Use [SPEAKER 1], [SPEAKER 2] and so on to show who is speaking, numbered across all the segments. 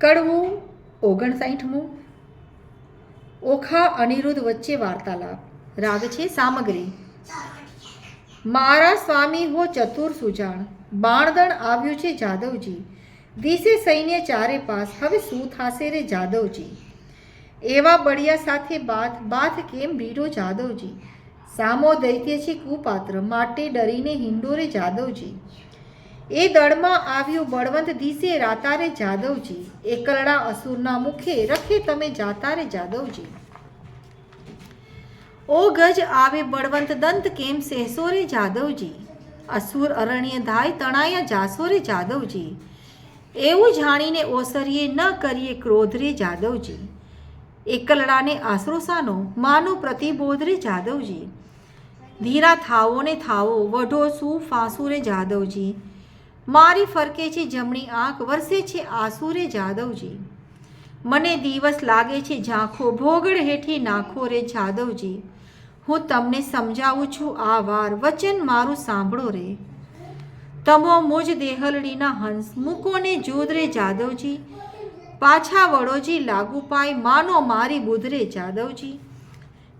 [SPEAKER 1] કડવું 59મું. ઓખા અનિરુદ્ધ વચ્ચે વાર્તાલાપ. રાગ છે સામગ્રી. મારા સ્વામી હો ચતુર સુજાણ, બાણદણ આવ્યું છે જાદવજી. દિશે સૈન્ય ચારે પાસ, હવે શું થાશે રે જાદવજી. એવા બળિયા સાથે બાથ કેમ ભીડો જાદવજી. સામો દૈત્ય છે કુપાત્ર, માટે ડરીને હિંડોરે જાદવજી. એ દળમાં આવ્યું બળવંત દિશે રાતારે જાદવજી. એકલડા અસુરના મુખે રખે તમે જાતારે જાદવજી. ઓ ગજ આવે બળવંત દંત કેમ સહેસો રે જાદવજી. અસુર અરણ્ય ધાય તણાયા જાસો રે જાદવજી. એવું જાણીને ઓસરીએ ન કરીએ ક્રોધ રે જાદવજી. એકલડાને આશરો સાનો, માનો પ્રતિબોધ રે જાદવજી. ધીરા થાવો ને થાવો, વઢો શું ફાંસુ રે જાદવજી. મારી ફરકે છે જમણી આંખ, વરસે છે આંસુ રે જાદવજી. મને દિવસ લાગે છે ઝાંખો, ભોગળ હેઠી નાખો રે જાદવજી. હું તમને સમજાવું છું આ વાર, વચન મારું સાંભળો રે. તમો મુજ દેહલડીના હંસ, મૂકોને જૂદ રે જાદવજી. પાછા વળોજી લાગુ પાય, માનો મારી બુધ રે જાદવજી.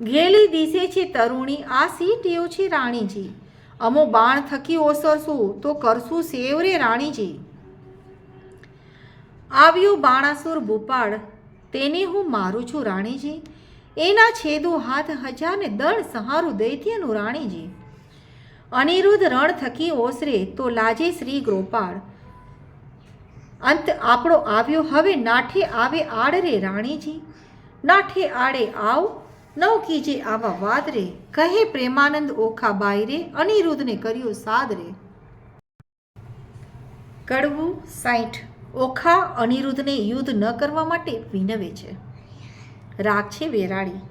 [SPEAKER 1] ઘેલી દિશે છે તરુણી, આ સી ટેવ છે રાણીજી. અમો બાણ થકી ઓસરશું તો કરશું સેવ રે રાણીજી. આવ્યું બાણાસુર ભૂપાળ, તેને હું મારું છું રાણીજી. એના છેદું હાથ હજારને દળ સહારું દૈત્યનું રાણીજી. અનિરુદ્ધ રણ થકી ઓસરે તો લાજે શ્રી ગોપાળ. અંત આપણો આવ્યો હવે નાઠે આવે આડ રે રાણીજી. નાઠે આડે આવ નવ કીજે આવા વાદ રે. કહે પ્રેમાનંદ ઓખા બાઈ રે, અનિરુદ્ધને કર્યો સાદ રે. કડવું 60. ઓખા અનિરુદ્ધને યુદ્ધ ન કરવા માટે વિનવે છે. રાગ છે વેરાળી.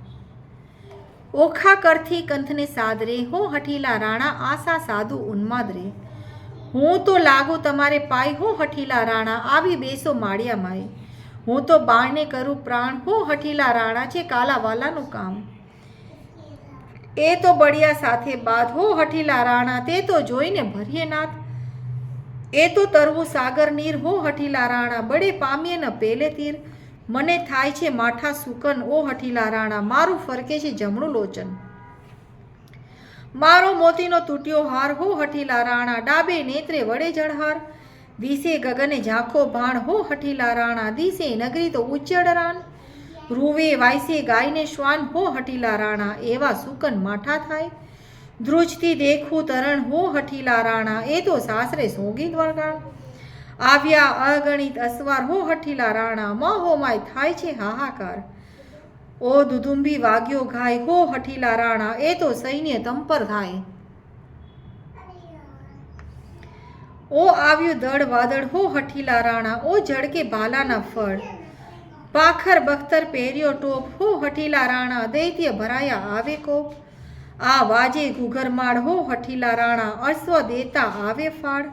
[SPEAKER 1] ઓખા કરથી કંથને સાદરે, હો હઠીલા રાણા આશા સાધુ ઉન્માદ રે. હું તો લાગુ તમારે પાય, હો હઠીલા રાણા આવી બેસો માળિયા માય. હું તો બાણને કરું પ્રાણ, હો હઠીલા રાણા છે કાલાવાલાનું કામ. એ તો બળિયા સાથે બાદ, હો હઠીલા રાણા તે તો જોઈને ભરીએ નાથ. એ તો તરવું સાગર નીર, હો હઠીલા રાણા બળે પામીએ ન પેલે તીર. મને થાય છે માઠા સુકન, ઓ હઠીલા રાણા મારું ફરકે છે જમણું લોચન. મારો મોતીનો તૂટ્યો હાર, હો હઠીલા રાણા ડાબે નેત્રે વડે જળહાર. દિશે ગગને ઝાંખો ભાણ, હો હઠીલા રાણા દિશે નગરી તો ઉચ્ચડ રાન. રૂવે વાયસે ગાયને શ્વાન, હો હઠીલા રાણા એવા સુકન માઠા થાય. ધ્રુજથી દેખું તરણ, હો હઠીલા રાણા એ તો સાસરે સોગી વળગાણ. આવ્યા અગણિત અસવાર, હો હઠીલા રાણા મહોમાય થાય છે હાહાકાર. ઓ દુદુંબી વાગ્યો ઘાય, હો હઠીલા રાણા એ તો સૈન્ય તંપર થાય. ઓ આવ્યું દળ વાદળ, હો હઠીલા રાણા ઓ જડકે ભાલાના ફળ. પાખર બખ્તર પહેર્યો ટોપ, હો હઠીલા રાણા દૈત્ય ભરાયા આવે કોપ. આ વાજે ઘુઘરમાળ, હો હઠીલા રાણા અશ્વ દેતા આવે ફાળ.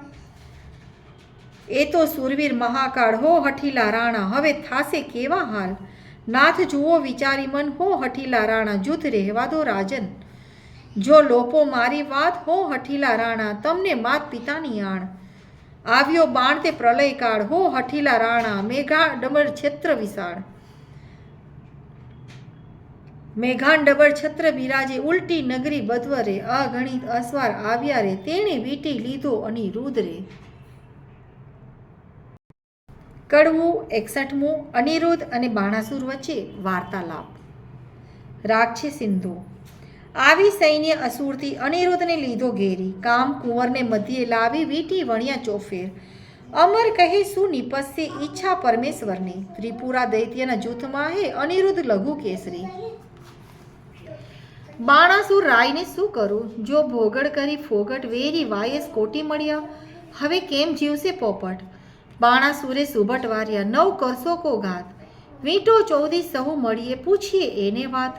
[SPEAKER 1] એ તો સુરવીર મહાકાળ, હો હઠીલા રાણા હવે થાશે કેવા હાલ. નાથ જુઓ વિચારી મન, હો હઠીલા રાણા જૂથ રહેવા દો રાજન. જો લોપો મારી વાત, હો હઠીલા રાણા તમને માત પિતાની આણ. આવ્યો બાણ તે પ્રલય કાળ, હો હઠીલા રાણા મેઘાડબળ છત્ર વિશાળ. મેઘાંડબળ છત્ર બિરાજે ઉલટી નગરી બદવરે. અગણિત અસવાર આવ્યા રે, તેણે વીટી લીધો અનિરુદ્ધ રે. કડવું 61મું. અનિરુદ્ધ અને બાણાસુર વચ્ચે વાર્તાલાપ. રાગ છે સિંધુ. આવી સૈન્ય અસુરથી અનિરુદ્ધને લીધો ઘેરી. કામ કુંવરને મધ્યે લાવી વીટી વણ્યા ચોફેર. અમર કહે શું નિપજશે ઈચ્છા પરમેશ્વરની. ત્રિપુરા દૈત્યના જૂથમાં હે અનિરુદ્ધ લઘુ કેસરી. બાણાસુર રાયને શું કરું, જો ભોગડ કરી ફોગટ વેરી વાયસ કોટી મળ્યા. હવે કેમ જીવશે પોપટ. બાણાસુરે સુભટ વાર્યા, નવ કરશો કો ઘાત. વીંટો 14 સહુ મળીએ પૂછીએ એને વાત.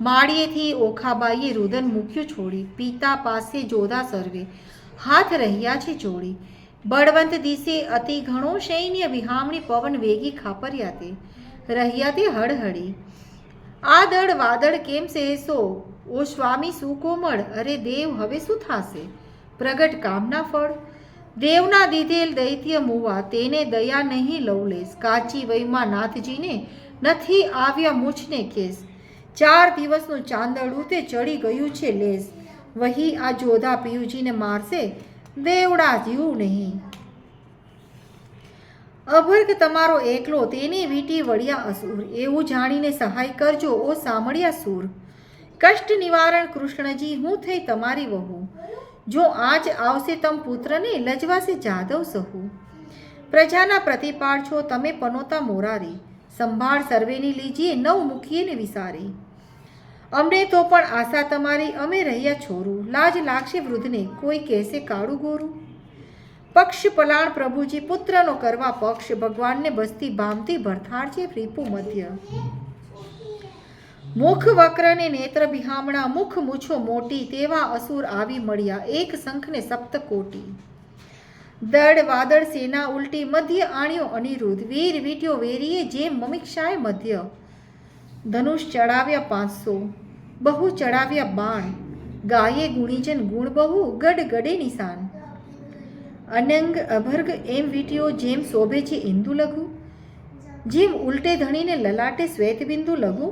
[SPEAKER 1] માળીએથી ઓખાબાઈએ રુદન મૂક્યું છોડી. પિતા પાસે જોધા સર્વે હાથ રહ્યા છે જોડી. બળવંત દિશે અતિ ઘણો સૈન્ય વિહામણી પવન વેગી ખાપર્યા તે. રહ્યા તે હળહળી. આ દળ વાદળ કેમ સહેસો, ઓ સ્વામી સુકોમળ. અરે દેવ હવે શું થાશે પ્રગટ કામના ફળ. દેવના દીધેલ દૈત્ય મુવા તેને દયા નહીં લવલેસ, કાચી વયમાં નાથજીને નથી આવ્યા મૂછને કેસ, 4 દિવસનું ચાંદડું તે ચડી ગયું છે લેસ, વહી આ જોધા પિયુજીને મારશે દેવડા જીવ નહીં. અભર્ગ તમારો એકલો તેને વીટી વળ્યા અસુર, એવું જાણીને સહાય કરજો ઓ સાંભળ્યા સૂર. કષ્ટ નિવારણ કૃષ્ણજી હું થઈ તમારી વહુ, જો આજ આવશે તમ પુત્રને લજવાશે જાદવ સહુ. પ્રજાના પ્રતિપાળ છો તમે પનોતા મોરારી, સંભાળ સર્વેની લીજીએ નવ મૂકીએ ને વિસારી. અમને તો પણ આશા તમારી અમે રહ્યા છોરું, લાજ લાગશે વૃદ્ધને કોઈ કહેશે કાળું ગોરું. પક્ષ પલાણ પ્રભુજી પુત્રનો કરવા પક્ષ, ભગવાનને બસતી ભામતી ભરથાળ છે રીપુ મધ્ય. મુખ વક્ર ને નેત્ર બિહામણા, મુખ મૂછો મોટી, તેવા અસુર આવી મળ્યા એક શંખને સપ્ત કોટી. દળ વાદળ સેના ઉલટી, મધ્ય આણ્યો અનિરુદ્ધ, વીર વીટ્યો વેરીએ જેમ મમિક્ષાએ મધ્ય. ધનુષ ચડાવ્યા 500, બહુ ચડાવ્યા બાણ, ગાયે ગુણીજન ગુણ બહુ, ગડ ગડે નિશાન. અનંગ અભર્ગ એમ વીટ્યો જેમ શોભે છે ઇન્દુ લઘુ, જેમ ઉલટે ધણીને લલાટે શ્વેત બિંદુ લઘુ.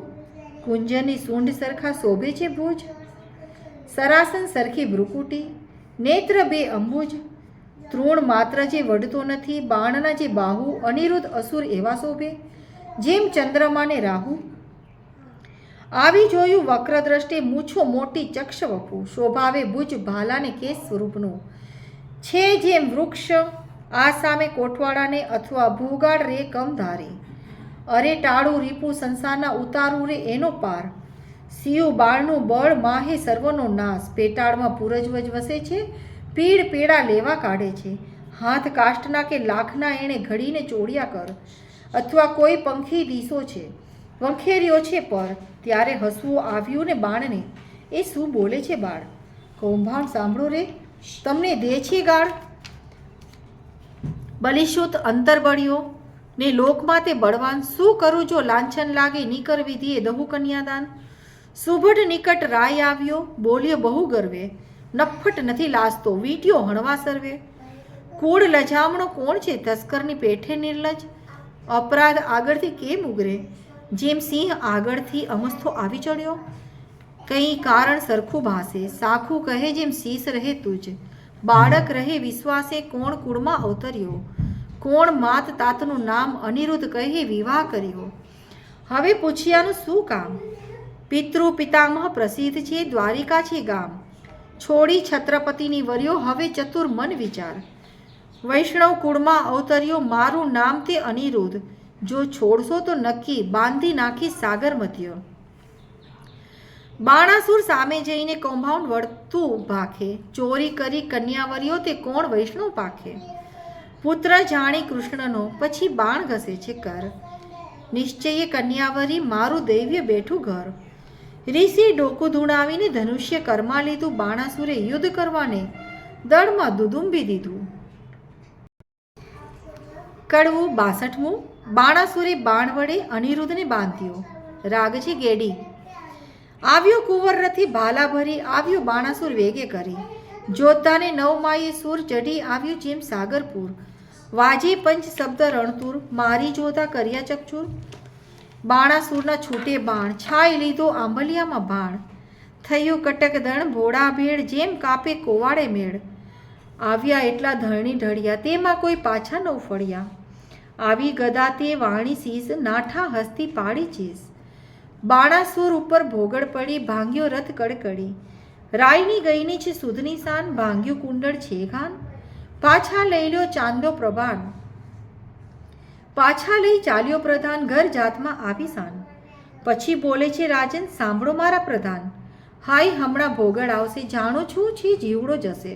[SPEAKER 1] કુંજની સૂંઢ સરખા શોભે છે ભુજ, સરાસન સરખી ભ્રુકુટી, નેત્ર 2 અંબુજ. તૃણ માત્ર જે વઢતો નથી, બાણના જે બાહુ, અનિરુદ્ધ અસુર એવા શોભે જેમ ચંદ્રમાને રાહુ. આવી જોયું વક્ર દ્રષ્ટે, મૂછો મોટી ચક્ષ વપુ, શોભાવે ભુજ ભાલાને કેસ સ્વરૂપનું. છે જેમ વૃક્ષ આ સામે કોઠવાડાને, અથવા ભૂગાળ રે કમ ધારે. અરે ટાળું રીપું સંસારના ઉતારું રે એનો પાર. સિયું બાળનું બળ માહે સર્વનો નાશ, પેટાળમાં પૂરજવજ વસે છે પીડ પેડા લેવા કાઢે છે. હાથ કાષ્ટના કે લાખના એણે ઘડીને ચોળિયા કર, અથવા કોઈ પંખી દીસો છે વંખેર્યો છે પર, ત્યારે હસવું આવ્યું ને બાણને એ શું બોલે છે બાળ. કૌભાંડ સાંભળો રે તમને દે છે ગાળ. બલિશુત અંતર બળ્યો ને લોકમાં તે બળવાન, શું કરું જો લાંછન લાગે નિકર વિધિએ દહુ કન્યાદાન. સુભટ નિકટ રાય આવ્યો બોલ્યો બહુ ગર્વે, નફ્ફટ નથી લાસતો વીટ્યો હણવા સર્વે. કૂળ લજામણો કોણ છે તસ્કરની પેઠે નિર્લજ, અપરાધ આગળથી કેમ ઉગરે જેમ સિંહ આગળથી અમસ્તો આવી ચડ્યો. કંઈ કારણ સરખું ભાસે સાખું કહે જેમ શીશ રહે તુજ, બાળક રહે વિશ્વાસે કોણ કુળમાં અવતર્યો, કોણ માત તાતનું નામ અનિરુદ્ધ કહે વિવાહ કર્યો. હવે પૂછ્યાનું શું કામ, પિતૃ પિતામહ પ્રસિદ્ધ છે દ્વારિકા છે ગામ. છોડી છત્રપતિની વર્યો હવે ચતુર મન વિચાર, વૈષ્ણવ કુળમાં અવતર્યો મારું નામ તે અનિરુદ્ધ, જો છોડશો તો નક્કી બાંધી નાખી સાગર મધ્ય. બાણાસુર સામે જઈને કૌભાંડ વળતું ભાખે, ચોરી કરી કન્યાવરીઓ તે કોણ વૈષ્ણવ પાખે. પુત્ર જાણી કૃષ્ણનો પછી બાણ ઘસે છે કર, નિશ્ચયે કન્યાવરી મારું દૈવ્ય બેઠું ઘર. ઋષિ ડોકું ધૂણાવીને ધનુષ્ય કરમાં લીધું, બાણાસુરે યુદ્ધ કરવાને દળમાં દુદુંબી દીધું. કડવું 62મું. બાણાસુરે બાણ વડે અનિરુદ્ધને બાંધ્યો, રાગ છે ગેડી. આવ્યો કુંવર રથી ભાલા ભરી, આવ્યો બાણાસુર વેગે કરી. જોધાને 9 માયે સૂર ચઢી આવ્યું જેમ સાગરપુર. વાજે પંચ શબ્દ રણતુર, મારી જોધા કર્યા ચકચુર. બાણાસુરના છૂટે બાણ, છાઈ લીધો આંબલિયામાં બાણ. થયું કટક દણ ભોળા ભેળ, જેમ કાપે કોવાડે મેળ. આવ્યા એટલા ધરણી ઢળ્યા, તેમાં કોઈ પાછા ન ફળ્યા. આવી ગદા તે વાણી શીશ, નાઠા હસ્તી પાડી ચીસ. બાણાસુર ઉપર ભોગળ પડી, ભાંગ્યો રથ કડકડી. રાયની ગઈની છે સુધની શાન, ભાંગ્યું કુંડળ છે ઘાન. પાછા લઈ લ્યો ચાંદો પ્રભાન, પાછા લઈ ચાલ્યો પ્રધાન, ઘર જાતમાં આવી શાન. પછી બોલે છે રાજન સાંભળો મારા પ્રધાન, હાય હમણાં ભોગળ આવશે જાણું છું છે જીવડો જશે.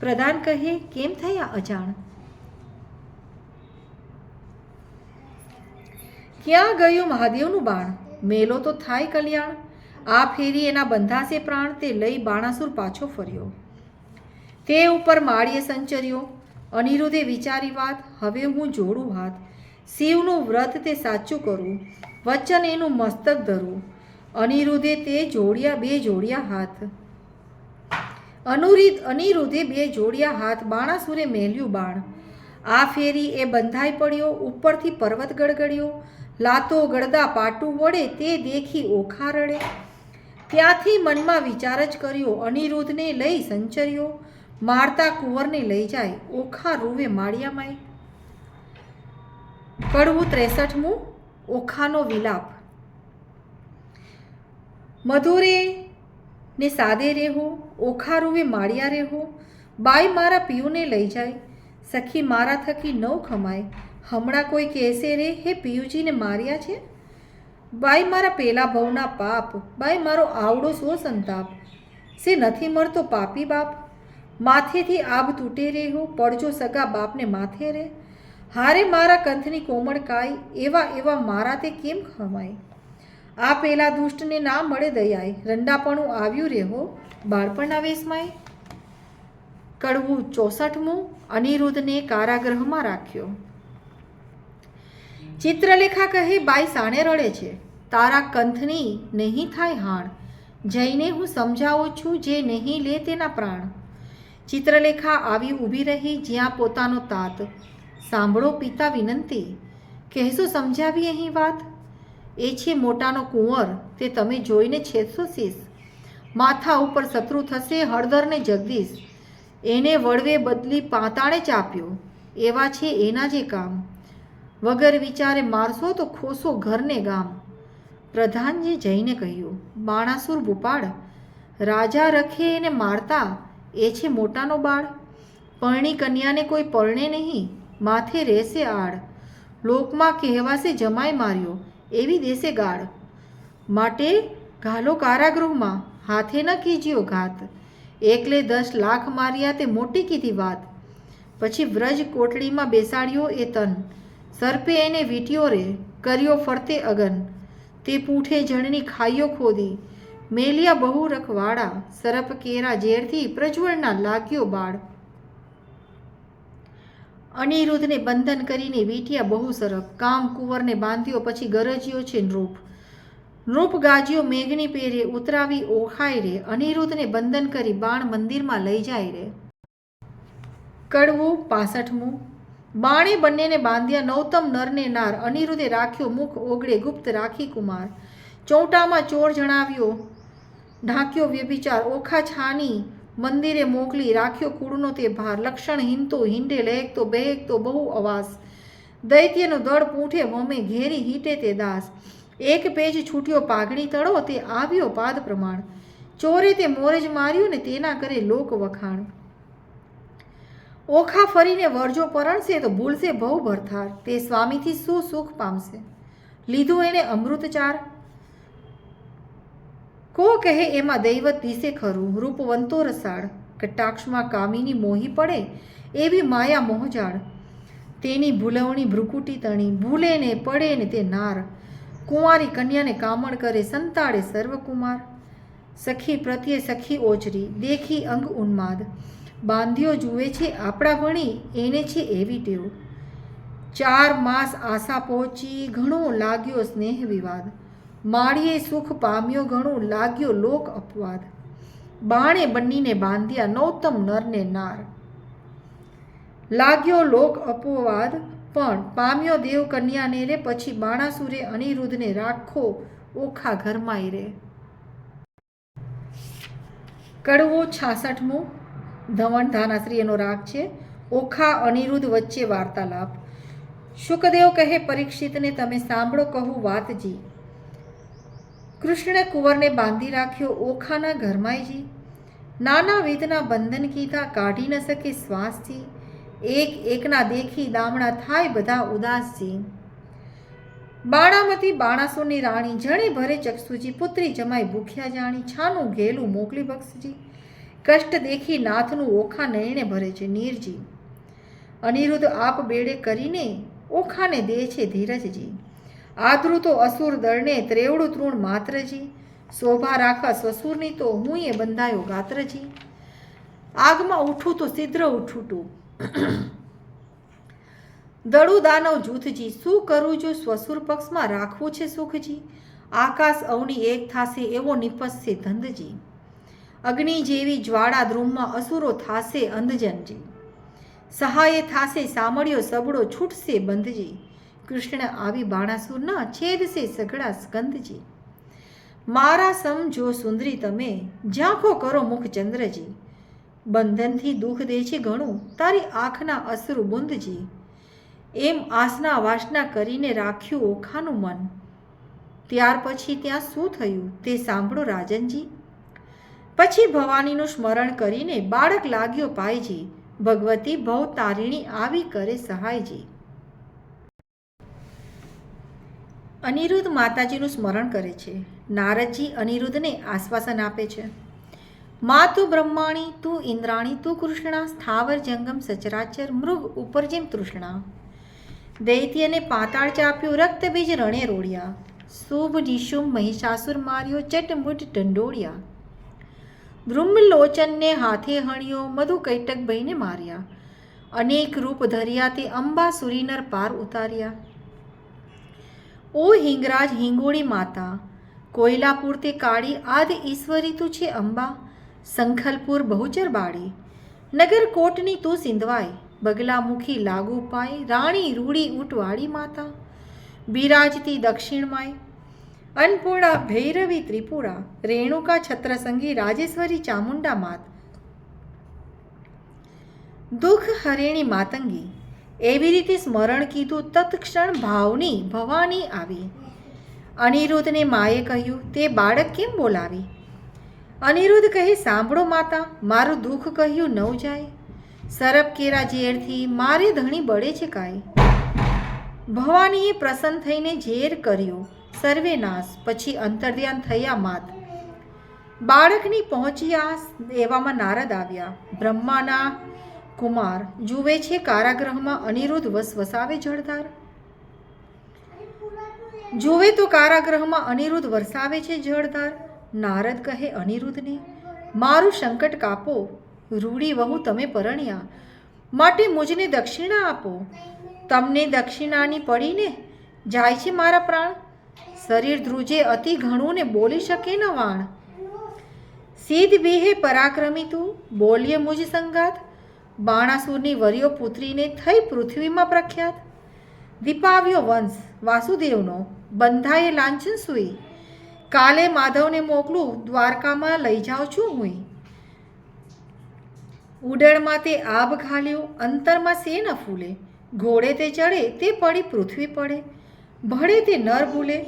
[SPEAKER 1] પ્રધાન કહે કેમ થયા અજાણ, ક્યાં ગયું મહાદેવનું બાણ, મેલો તો થાય કલ્યાણ. આ ફેરી એના બંધાશે પ્રાણ, તે લઈ બાણાસુર પાછો ફર્યો. તે ઉપર માળીએ સંચર્યો, અનિરુદ્ધે વિચારી વાત, હવે હું જોડું હાથ. શિવનું વ્રત તે સાચું કરું, વચન એનું મસ્તક ધરું. અનિરુદ્ધે તે જોડ્યા 2 જોડ્યા હાથ. અનિરુદ્ધે બે જોડિયા હાથ બાણાસુરે મેલ્યું બાણ. આ ફેરી એ બંધાઈ પડ્યો, ઉપરથી પર્વત ગડગડ્યો, લાતો ગળદા પાટું વડે તે દેખી ઓખા રડે. ત્યાંથી મનમાં વિચાર જ કર્યો, અનિરુદ્ધને લઈ સંચર્યો, મારતા કુંવરને લઈ જાય, ઓખા રૂવે માળિયામાંય. કડવું 63મું ઓખાનો વિલાપ. મધુરે ને સાદે રેહો, ઓખા રૂવે માળિયા રેહો, બાઈ મારા પિયુને લઈ જાય, સખી મારા થકી નવ ખમાય, હમણાં કોઈ કહેશે રે હે પિયુજીને માર્યા છે, બાઈ મારા પેલા ભવના પાપ, બાઈ મારો આવડો સો સંતાપ, સે નથી મળતો પાપી બાપ, માથેથી આબ તૂટે રેહો, પડજો સગા બાપને માથે રે, હારે મારા કંથની કોમળ કાય, એવા એવા મારા તે કેમ ખમાય, આ પેલા દુષ્ટને ના મળે દયાય, રંડાપણું આવ્યું રેહો બાળપણના વેશમાંય. કડવું 64મું અનિરુદ્ધને કારાગૃહમાં રાખ્યો. ચિત્રલેખા કહે, બાઈ સાણે રડે છે, તારા કંથની નહીં થાય હાણ, જઈને હું સમજાવું છું, જે નહીં લે તેના પ્રાણ. ચિત્રલેખા આવી ઊભી રહી જ્યાં પોતાનો તાત. સાંભળો પિતા વિનંતી, કહેશો સમજાવી અહીં વાત. એ છે મોટાનો કુંવર, તે તમે જોઈને છેદશો શીશ, માથા ઉપર શત્રુ થશે હળદરને જગદીશ, એને વળવે બદલી પાતાળે ચાપ્યો, એવા છે એના જે કામ, વગર વિચારે મારશો તો ખોશો ઘરને ગામ. પ્રધાનજી જઈને કહ્યું, બાણાસુર ભૂપાળ, રાજા રખે એને મારતા, એ છે મોટાનો બાળ, પરણી કન્યાને કોઈ પરણે નહીં, માથે રહેશે આડ, લોકમાં કહેવાશે જમાઈ માર્યો, એવી દેશે ગાળ, માટે ઘાલો કારાગૃહમાં, હાથે ન કીજ્યો ઘાત, એકલે 10 લાખ માર્યા તે મોટી કીધી વાત. પછી વ્રજ કોટડીમાં બેસાડ્યો એ તન, સર્પે એને વીંટ્યો રે, કર્યો ફરતે અગન, તે પૂંઠે જણની ખાઈઓ ખોદી, મેલિયા બહુ રખવાડા, સરપ કેરા ઝેરથી પ્રજ્વળના લાગ્યો બાળ. અનિરુદ્ધને બંધન કરીને વીંટ્યા બહુ સરપ, કામ કુંવરને બાંધ્યો, પછી ગરજ્યો છે નૃપ, નૃપ ગાજ્યો મેઘની પેરે, ઉતરાવી ઓખાય રે, અનિરુદ્ધને બંધન કરી બાણ મંદિરમાં લઈ જાય રે. કડવું 65મું બાણે બંનેને બાંધ્યા, નૌતમ નરને નાર, અનિરુદ્ધે રાખ્યો મુખ ઓગળે, ગુપ્ત રાખી કુમાર, ચોંટામાં ચોર જણાવ્યો, ઢાંક્યો વ્યભિચાર, ઓખા છાની મંદિરે મોકલી, રાખ્યો કુળનો તે ભાર, લક્ષણ હિંતો હિંડે, લહેકતો બહેકતો બહુ અવાસ, દૈત્યનું દળ પૂંઠે વમે, ઘેરી હીટે તે દાસ, એક પેજ છૂટ્યો પાઘડી તળો, તે આવ્યો પાદ પ્રમાણ, ચોરે તે મોરજ માર્યું ને તેના કરે લોક વખાણ. ઓખા ફરીને વરજો પરણશે તો ભૂલશે ભવ ભરથાર, તે સ્વામીથી શું સુખ પામશે, લીધું એને અમૃતચાર. કો કહે એમાં દૈવત દિશે ખરું, રૂપવંતો રસાળ, કટાક્ષમાં કામિની મોહી પડે, એવી માયા મોહજાળ, તેની ભૂલવણી ભ્રુકુટી તણી, ભૂલે ને પડે ને તે નાર, કુંવારી કન્યાને કામણ કરે, સંતાડે સર્વકુમાર. સખી પ્રત્યે સખી ઓચરી, દેખી અંગ ઉન્માદ, બાંધ્યો જુએ છે આપણા વણી, એને છે એવી ટેવ, 4 માસ આશા પહોંચી, ઘણો લાગ્યો સ્નેહ વિવાદ, માળીએ સુખ પામ્યો ઘણું, લાગ્યો લોક અપવાદ, બાણે બંનીને બાંધ્યા નૌતમ નરને નાર, લાગ્યો લોક અપવાદ, પણ પામ્યો દેવ કન્યાને રે, પછી બાણાસુરે અનિરુદ્ધને રાખો ઓખા ઘરમાંય રે. કડવો 66મું ધવણ ધાનાશ્રીનો રાગ છે. ઓખા અનિરુદ્ધ વચ્ચે વાર્તાલાપ. શુકદેવ કહે પરીક્ષિતને, તમે સાંભળો કહું વાતજી, કૃષ્ણ કુંવરને બાંધી રાખ્યો ઓખાના ઘરમાંયજી, નાના વેદના બંધન કીધા, કાઢી ન શકે શ્વાસજી, એક એકના દેખી દામણા થાય બધા ઉદાસજી. બાણામતી બાણાસુરની રાણી, જણે ભરે ચક્ષુજી, પુત્રી જમાઈ ભૂખ્યા જાણી, છાનું ઘેલું મોકલી બક્ષજી, કષ્ટ દેખી નાથનું ઓખા નયણે ભરે છે નીરજી. અનિરુદ્ધ આપ બેડે કરીને ઓખાને દે છે ધીરજજી, આદૃતો અસુર દળને ત્રેવડું તૃણ માત્રજી, શોભા રાખવા સસુરની તો હું એ બંધાયો ગાત્રજી, આગમાં ઉઠું તો સિદ્ર ઉઠું, દળું દાનવ જૂથજી, શું કરું જો સ્વસુર પક્ષમાં રાખવું છે સુખજી, આકાશ અવની એક થાશે એવો નિપજશે ધંધજી, અગ્નિ જેવી જ્વાળા દ્રુમમાં અસુરો થાશે અંધજનજી, સહાયે થાશે સામળ્યો સબળો છૂટશે બંધજી, કૃષ્ણ આવી બાણાસુરના છેદશે સઘળા સ્કંદજી, મારા સમ જો સુંદરી તમે ઝાંખો કરો મુખ ચંદ્રજી, બંધનથી દુઃખ દે છે ઘણું તારી આંખના અશ્રુ બુંદજી, એમ આસના વાસના કરીને રાખ્યું ઓખાનું મન, ત્યાર પછી ત્યાં શું થયું તે સાંભળો રાજનજી, પછી ભવાનીનું સ્મરણ કરીને બાળક લાગ્યો પાયજી, ભગવતી ભવ તારિણી આવી કરે સહાયજી. અનિરુદ્ધ માતાજીનું સ્મરણ કરે છે. નારદજી અનિરુદ્ધને આશ્વાસન આપે છે. મા તું બ્રહ્માણી, તું ઇન્દ્રાણી, તું કૃષ્ણા, સ્થાવર જંગમ સચરાચર મૃગ ઉપર જેમ તૃષ્ણા, દૈત્યને પાતાળ ચાપ્યું રક્તબીજ રણે રોડ્યા, શુભ નિશુમ મહિષાસુર માર્યો ચટમુટ દંડોળ્યા, ધ્રુમલોચનને હાથે હણ્યો મધુ કૈટક ભાઈને માર્યા, અનેક રૂપ ધર્યા તે અંબા સુરીનર પાર ઉતાર્યા, ઓ હિંગરાજ હિંગોળી માતા, કોયલાપુર તે કાળી આદિ ઈશ્વરી તું છે અંબા, સંખલપુર બહુચર બાળી, નગર કોટની તું સિંધવાય, બગલામુખી લાગુ પાય, રાણી રૂડી ઊંટવાળી માતા, બિરાજતી દક્ષિણમાય, અન્નપૂર્ણા ભૈરવી ત્રિપુરા, રેણુકા છત્રસંગી રાજેશ્વરી ચામુંડા માત, દુઃખ હરેણી માતંગી. એવી રીતે સ્મરણ કીધું તત્ક્ષણ ભાવની ભવાની આવી. અનિરુદ્ધને માએ કહ્યું તે બાળક કેમ બોલાવી? અનિરુદ્ધ કહે સાંભળો માતા, મારું દુઃખ કહ્યું નવ જાય, સરપ કેરા ઝેરથી મારે ધણી બળે છે કાંઈ. ભવાનીએ પ્રસન્ન થઈને ઝેર કર્યો સર્વે નાશ, પછી અંતર્ધ્યાન થયા માત. બાળકની પહોંચ્યા એવામાં નારદ આવ્યા, બ્રહ્માના કુમાર જુએ છે કારાગૃહમાં અનિરુદ્ધ વસાવે જળધાર. જુએ તો કારાગૃહમાં અનિરુદ્ધ વરસાવે છે જળધાર. નારદ કહે અનિરુદ્ધને મારું સંકટ કાપો, રૂડી વહુ તમે પરણ્યા, માટે મુજને દક્ષિણા આપો, તમને દક્ષિણાની પડીને જાય છે મારા પ્રાણ, શરીર ધ્રુજે અતિ ઘણું ને બોલી શકે ન વાણ, સિદ્ધ બેહે પરાક્રમી તું બોલ્યે મુજ સંગાત, બાણાસુરની વર્યો પુત્રીને થઈ પૃથ્વીમાં પ્રખ્યાત, દીપાવ્યો વંશ વાસુદેવનો બંધાયે લાંછન સુઈ, કાલે માધવને મોકલું દ્વારકામાં લઈ જાઉં છું હું, ઉડણમાં તે આબ ખાલ્યું અંતરમાં સે ન ફૂલે, ઘોડે તે ચડે તે પડી પૃથ્વી પડે, ભળે તે નર ભૂલે,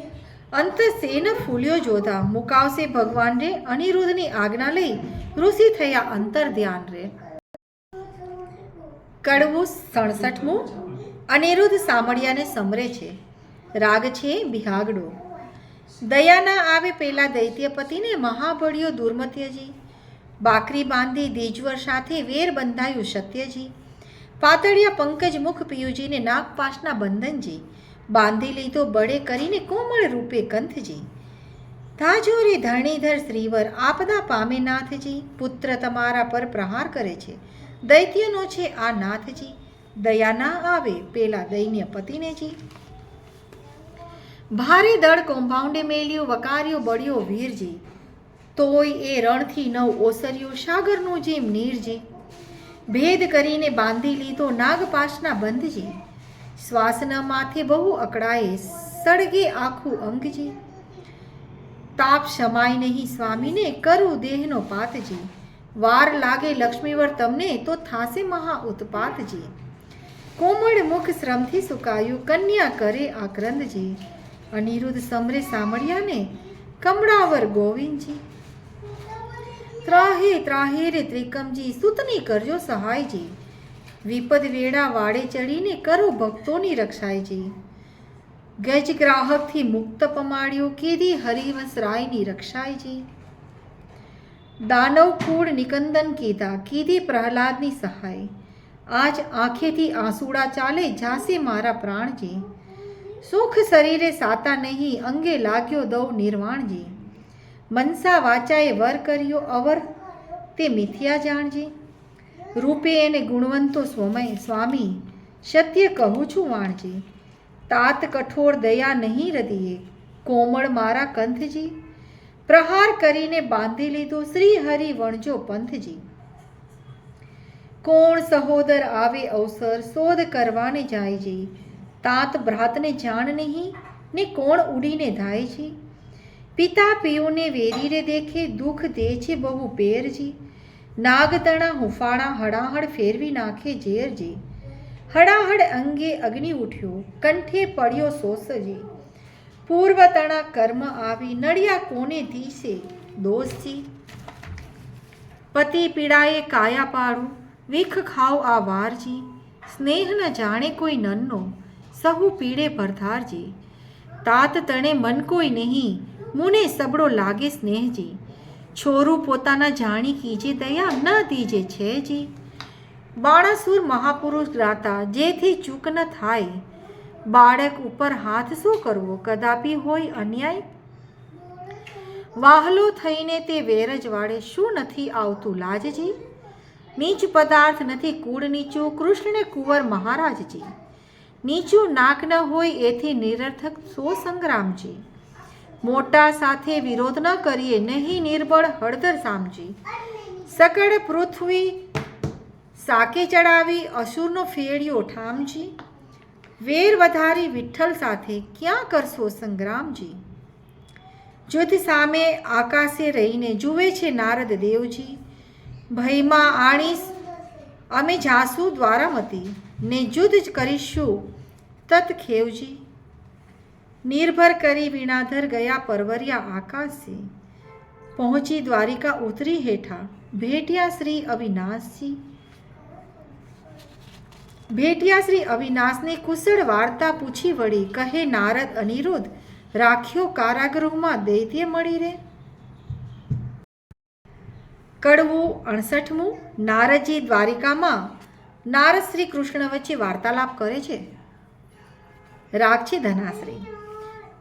[SPEAKER 1] અંતર સે ન ફૂલ્યો જોધા, મુકાવશે ભગવાન રે અનિરુદ્ધની આજ્ઞા લઈ, ઋષિ થયા અંતર ધ્યાન રે. કડવું 67મું. અનિરુદ્ધ સામળિયાને સમરે છે. રાગ છે બિહાગડો. દયાના આવે પેલા દૈત્યપતિને મહાબળિયો દુર્મત્યજી, બાકરી બાંધી દીજવર સાથે વેર બંધાયું સત્યજી, પાતળિયા પંકજ મુખ પિયુજીને નાગપાશના બંધનજી, બાંધી લીધો બળે કરીને કોમળ રૂપે કંથજી, તાજો રે ધરણીધર શ્રીવર આપદા પામે નાથજી, પુત્ર તમારા પર પ્રહાર કરે છે દૈત્યનો છે આ નાથજી, દયા ના આવે પેલા દૈન્ય પતિનેજી. ભારે દળ કૌભાંડે મેલ્યો વકાર્યો બળ્યો વીરજી, તોય એ રણથી નવ ઓસર્યો સાગરનું જેમ નીરજી, ભેદ કરીને બાંધી લીધો નાગપાશના બંધજી, શ્વાસના માથે બહુ અકળાએ સળગે આખું અંગજી, તાપ શમાય નહીં સ્વામીને કરું દેહનો પાતજી, વાર લાગે લક્ષ્મીવર તમને તો થાશે મહા ઉત્પાતજી, કોમળ મુખ શ્રમથી સુકાયું કન્યા કરે આક્રંદજી, અનિરુદ્ધ સમરે સામળિયાને કમળાવર ગોવિંદજી, ત્રાહે ત્રાહે રે ત્રિકમજી સુતની કરજો સહાયજી, વિપદ વેળા વાડે ચડીને કરો ભક્તોની રક્ષાયજી, ગજ ગ્રાહકથી મુક્ત પમાડ્યો કીધી હરિવંશ રાયની રક્ષાયજી, દાનવ કૂળ નિકંદન કીધા કીધી પ્રહલાદની સહાય, આજ આંખેથી આંસુડા ચાલે જાશે મારા પ્રાણજી, સુખ શરીરે સાતા નહીં અંગે લાગ્યો દૌ નિર્વાણજી, મનસા વાચાએ વર કર્યો અવર તે મિથ્યા જાણજી, રૂપે એને ગુણવંતો સ્વામી સત્ય કહું છું વાણજી, તાત કઠોર દયા નહીં હૃદયે કોમળ મારા કંથજી, પ્રહાર કરીને બાંધી લીધો શ્રી હરિ વણજો પંથજી. કોણ સહોદર આવે અવસર શોધ કરવાને જાય છે, તાત ભ્રાતને જાણ નહીં ને કોણ ઉડીને ધાય છે. પિતા પિયુને વેરી રે દેખે દુઃખ દે છે બહુ પેરજી. નાગતણા હુફાળા હડાહડ ફેરવી નાખે ઝેરજી. હડાહડ અંગે અગ્નિ ઉઠ્યો કંઠે પડ્યો સોસજી. પૂર્વ તણા કર્મ આવી નડિયા કોને દીશે દોષજી. પતિ પીડાએ કાયા પાડું વિખ ખાવ આ વારજી. સ્નેહ ન જાણે કોઈ નન્નો સહુ પીડે ભરધારજી. તાત તણે મન કોઈ નહીં મુને સબડો લાગે સ્નેહજી. છોરું પોતાના જાણી કીજે દયા ન દીજે છેજી. બાણાસુર મહાપુરુષ ગાતા જેથી ચૂક ન થાય, બાળક ઉપર હાથ શું કરવો કદાપી હોય અન્યાય. વાહલો થઈને તે વેરજ વાળે શું નથી આવતું લાજજી. નીચ પદાર્થ નથી કૂળ નીચું કૃષ્ણ કુંવર મહારાજજી. નીચું નાક ન હોય એથી નિરર્થક સો સંગ્રામજી. મોટા સાથે વિરોધ ન કરીએ નહીં નિર્બળ હળદર સામજી. સકળ પૃથ્વી સાકે ચડાવી અસુરનો ફેડિયો ઠામજી. વેર વધારી વિઠ્ઠલ સાથે ક્યાં કરશો સંગ્રામજી. યુદ્ધ સામે આકાશે રહીને જુએ છે નારદ દેવજી. ભયમાં આણીશ અમે જાસુ દ્વારામતી ને યુદ્ધ જ કરીશું તત ખેવજી. નિર્ભર કરી વીણાધર ગયા પરવરિયા આકાશે, પહોંચી દ્વારિકા ઉતરી હેઠા ભેટ્યા શ્રી અવિનાશજી. ભેટ્યા શ્રી અવિનાશને કુશળ વાર્તા પૂછી વળી કહે નારદ અનિરુદ્ધ રાખ્યો કારાગૃહમાં દૈત્ય મળી રે. કડવું 68મું. નારદજી દ્વારિકામાં નારદ શ્રી કૃષ્ણ વચ્ચે વાર્તાલાપ કરે છે. રાગ છે ધનાશ્રી.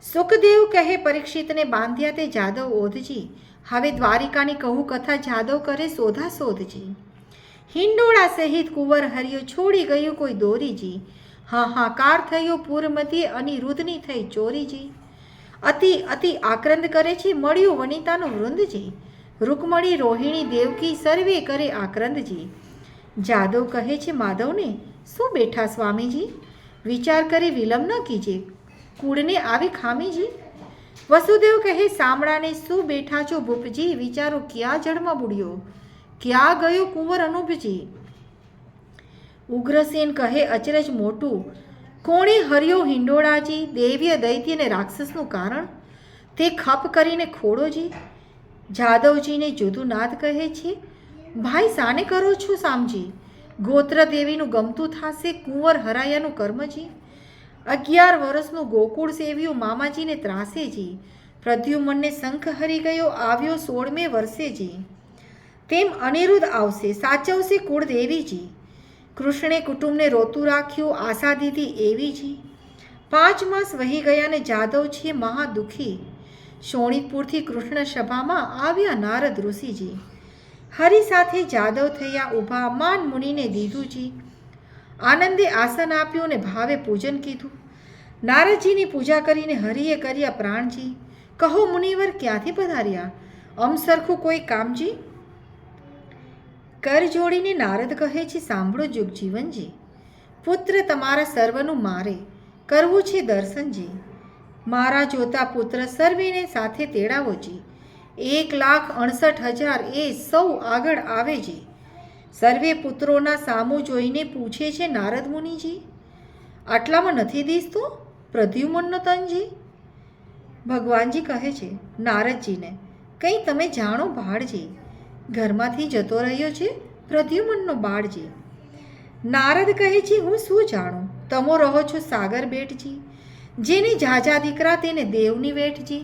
[SPEAKER 1] સુખદેવ કહે પરીક્ષિતને બાંધ્યા તે જાદવ ઓધજી. હવે દ્વારિકાની કહું કથા જાદવ કરે શોધા શોધજી. હિંડોળા સહિત કુંવર હરિયો છોડી ગયું કોઈ દોરીજી. હાહાકાર થયો પૂર મધ્યે અનિરુદ્ધની થઈ ચોરીજી. અતિ અતિ આક્રંદ કરે છે મળ્યું વનિતાનું વૃંદજી. રૂકમણી રોહિણી દેવકી સર્વે કરે આક્રંદજી. જાદવ કહે છે માધવને શું બેઠા સ્વામીજી, વિચાર કરી વિલંબ ન કીજે કૂળને આવી ખામીજી. વસુદેવ કહે સામળાને શું બેઠા છો ભૂપજી, વિચારો ક્યાં જળમાં બુડ્યો ક્યાં ગયો કુંવર અનુપજી. ઉગ્રસેન કહે અચરજ મોટું કોણે હર્યો હિંડોળાજી. દેવ્ય દૈત્ય ને રાક્ષસનું કારણ તે ખપ કરીને ખોડોજી. જાદવજીને જુદું નાદ કહે છે ભાઈ સાને કરો છો સામજી. ગોત્ર દેવીનું ગમતું થાશે કુંવર હરાયાનું કર્મજી. 11 વર્ષનું ગોકુળ સેવ્યું મામાજીને ત્રાસેજી. પ્રદ્યુમનને શંખ હરી ગયો આવ્યો 16મે વર્ષેજી. તેમ અનિરુદ્ધ આવશે સાચવશે કુળદેવીજી. કૃષ્ણે કુટુંબને રોતું રાખ્યું આશા દીધી એવીજી. 5 માસ વહી ગયા ને જાદવ છે મહાદુખી. શોણિતપુરથી કૃષ્ણ સભામાં આવ્યા નારદ ઋષિજી. હરિ સાથે જાદવ થયા ઊભા માન મુનિને દીધુંજી. આનંદે આસન આપ્યું ને ભાવે પૂજન કીધું. નારદજીની પૂજા કરીને હરિએ કર્યા પ્રાણજી. કહો મુનિવર ક્યાંથી પધાર્યા અમસરખું કોઈ કામજી. કર જોડીને નારદ કહે છે સાંભળો જુગજીવનજી. પુત્ર તમારા સર્વનું મારે કરવું છે દર્શનજી. મારા જોતા પુત્ર સર્વેને સાથે તેડાવોજી. 1,68,000 એ સૌ આગળ આવેજી. સર્વે પુત્રોના સામું જોઈને પૂછે છે નારદ મુનિજી. આટલામાં નથી દીસતો પ્રદ્યુમનનો તનજી. ભગવાનજી કહે છે નારદજીને કંઈ તમે જાણો ભાડજી. ઘરમાંથી જતો રહ્યો છે પ્રદ્યુમનનો બાળજી. નારદ કહે છે હું શું જાણું તમો રહો છો સાગર બેટજી. જેને ઝાઝા દીકરા તેને દેવની વેઠજી.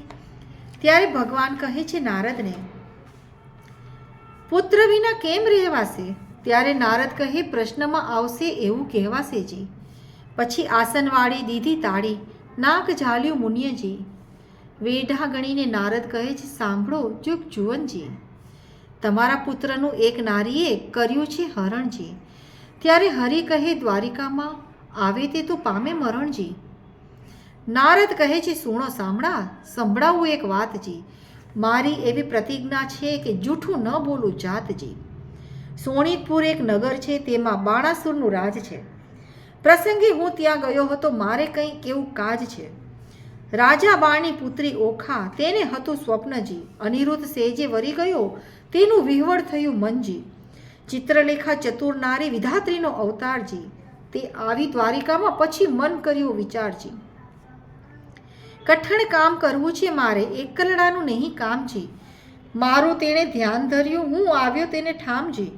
[SPEAKER 1] ત્યારે ભગવાન કહે છે નારદને પુત્ર વિના કેમ રહેવાશે. ત્યારે નારદ કહે પ્રશ્નમાં આવશે એવું કહેવાશે જી. પછી આસનવાળી દીધી તાળી નાક ઝાલ્યું મુનિયજી. વેઢા ગણીને નારદ કહે છે સાંભળો જુગ જુવનજી. તમારા પુત્રનું એક નારીએ કર્યું છે હરણજી. ત્યારે હરિ કહે દ્વારિકામાં આવે તે તો પામે મરણજી. નારદ કહે છે સુણો સાંભળા સંભળાવું એક વાતજી. મારી એવી પ્રતિજ્ઞા છે કે જૂઠું ન બોલું જાતજી. સોનિતપુર એક નગર છે, તેમાં બાણાસુરનું રાજ છે. પ્રસંગે હું ત્યાં ગયો હતો. મારે કંઈ કેવું કાજ છે. રાજા બાણની પુત્રી ઓખા, તેને હતું સ્વપ્નજી. અનિરુદ્ધ સેજે વરી ગયો, તેનું વિહવળ થયું મનજી. ચિત્રલેખા ચતુર નારી, વિધાત્રીનો અવતારજી. તે આવી દ્વારિકામાં, પછી મન કર્યું વિચારજી. કઠણ કામ કરવું છે મારે, એકલડાનું નહીં કામજી. મારું તેણે ધ્યાન ધર્યું, હું આવ્યો તેને ઠામજી.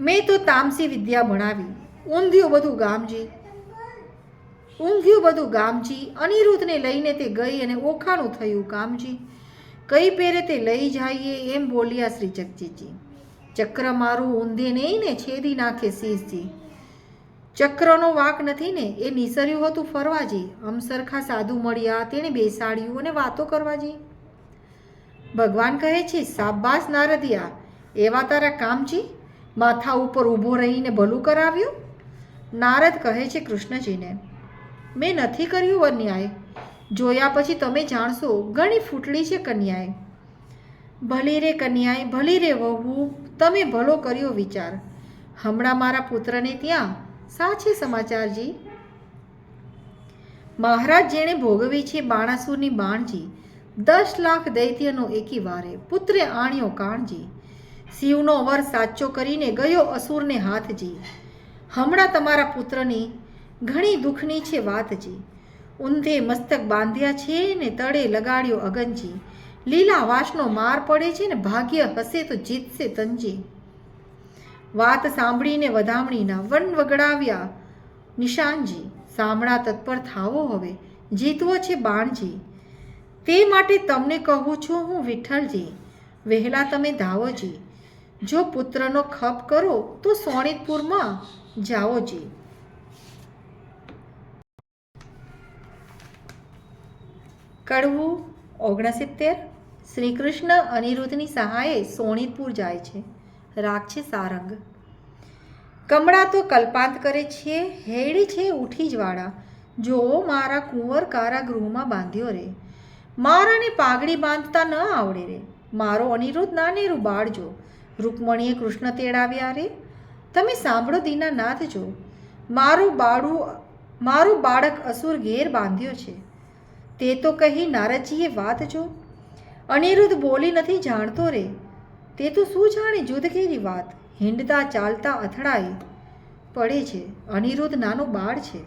[SPEAKER 1] મેં તો તામસી વિદ્યા ભણાવી, ઊંઘ્યું બધું ગામજી. અનિરુદ્ધને લઈને તે ગઈ અને ઓખાનું થયું કામજી. કઈ પેરે તે લઈ જઈએ એમ બોલ્યા શ્રી જગજીતજી. ચક્ર મારું ઊંધે નહીં ને, છેદી નાખે શીશજી. ચક્રનો વાંક નથી ને, એ નિસર્યું હતું ફરવાજી. સરખા સાધુ મળ્યા, તેણે બેસાડ્યું અને વાતો કરવાજી. ભગવાન કહે છે, શાબાશ નારદિયા, એવા તારા કામજી. માથા ઉપર ઊભો રહીને ભલું કરાવ્યું. નારદ કહે છે કૃષ્ણજીને, મેં નથી કર્યું અન્યાય. જોયા પછી તમે જાણશો, ઘણી ફૂટડી છે કન્યાએ. ભલી રે કન્યાએ, ભલી રે વહુ, તમે ભલો કર્યો વિચાર. હમણાં મારા પુત્રને ત્યાં સાચે સમાચારજી. મહારાજ જેણે ભોગવી છે બાણાસુરની બાણજી. 10 લાખ દૈત્યનો એકી વારે, પુત્રે આણ્યો કાણજી. શિવનો વર સાચો કરીને ગયો અસુરને હાથજી. હમણાં તમારા પુત્રની ઘણી દુઃખની છે વાતજી. ઊંધે મસ્તક બાંધ્યા છે ને તળે લગાડ્યો અગનજી. લીલા વાસનો માર પડે છે ને ભાગ્ય હસે તો જીતશે તંજી. વાત સાંભળીને વધામણીના વન વગડાવ્યા નિશાનજી. સાંભળા તત્પર થાવો હવે, જીતવો છે બાણજી. તે માટે તમને કહું છું હું વિઠ્ઠલજી, વહેલા તમે ધાવોજી. જો પુત્રનો ખપ કરો તો સોનિતપુરમાં જાઓજી. કડવું 69. શ્રી કૃષ્ણ અનિરુદ્ધની સહાયે સોનિતપુર જાય છે. રાગ છે સારંગ. કમળા તો કલ્પાંત કરે છે, હેડી છે ઉઠી જ્વાળા. જો મારા કુંવર કારાગૃહમાં બાંધ્યો રે. મારાને પાઘડી બાંધતા ન આવડે રે. મારો અનિરુદ્ધ નાનેરું બાળજો. રૂકમણીએ કૃષ્ણ તેડાવ્યા રે. તમે સાંભળો દીનાનાથ જો. મારું બાળક અસુર ઘેર બાંધ્યો છે. તે તો કહી નારદજીએ વાત જો. અનિરુદ્ધ બોલી નથી જાણતો રે. તે તો શું જાણે જુદઘેરી વાત. હિંડતા ચાલતા અથડાઈ પડે છે. અનિરુદ્ધ નાનો બાળ છે.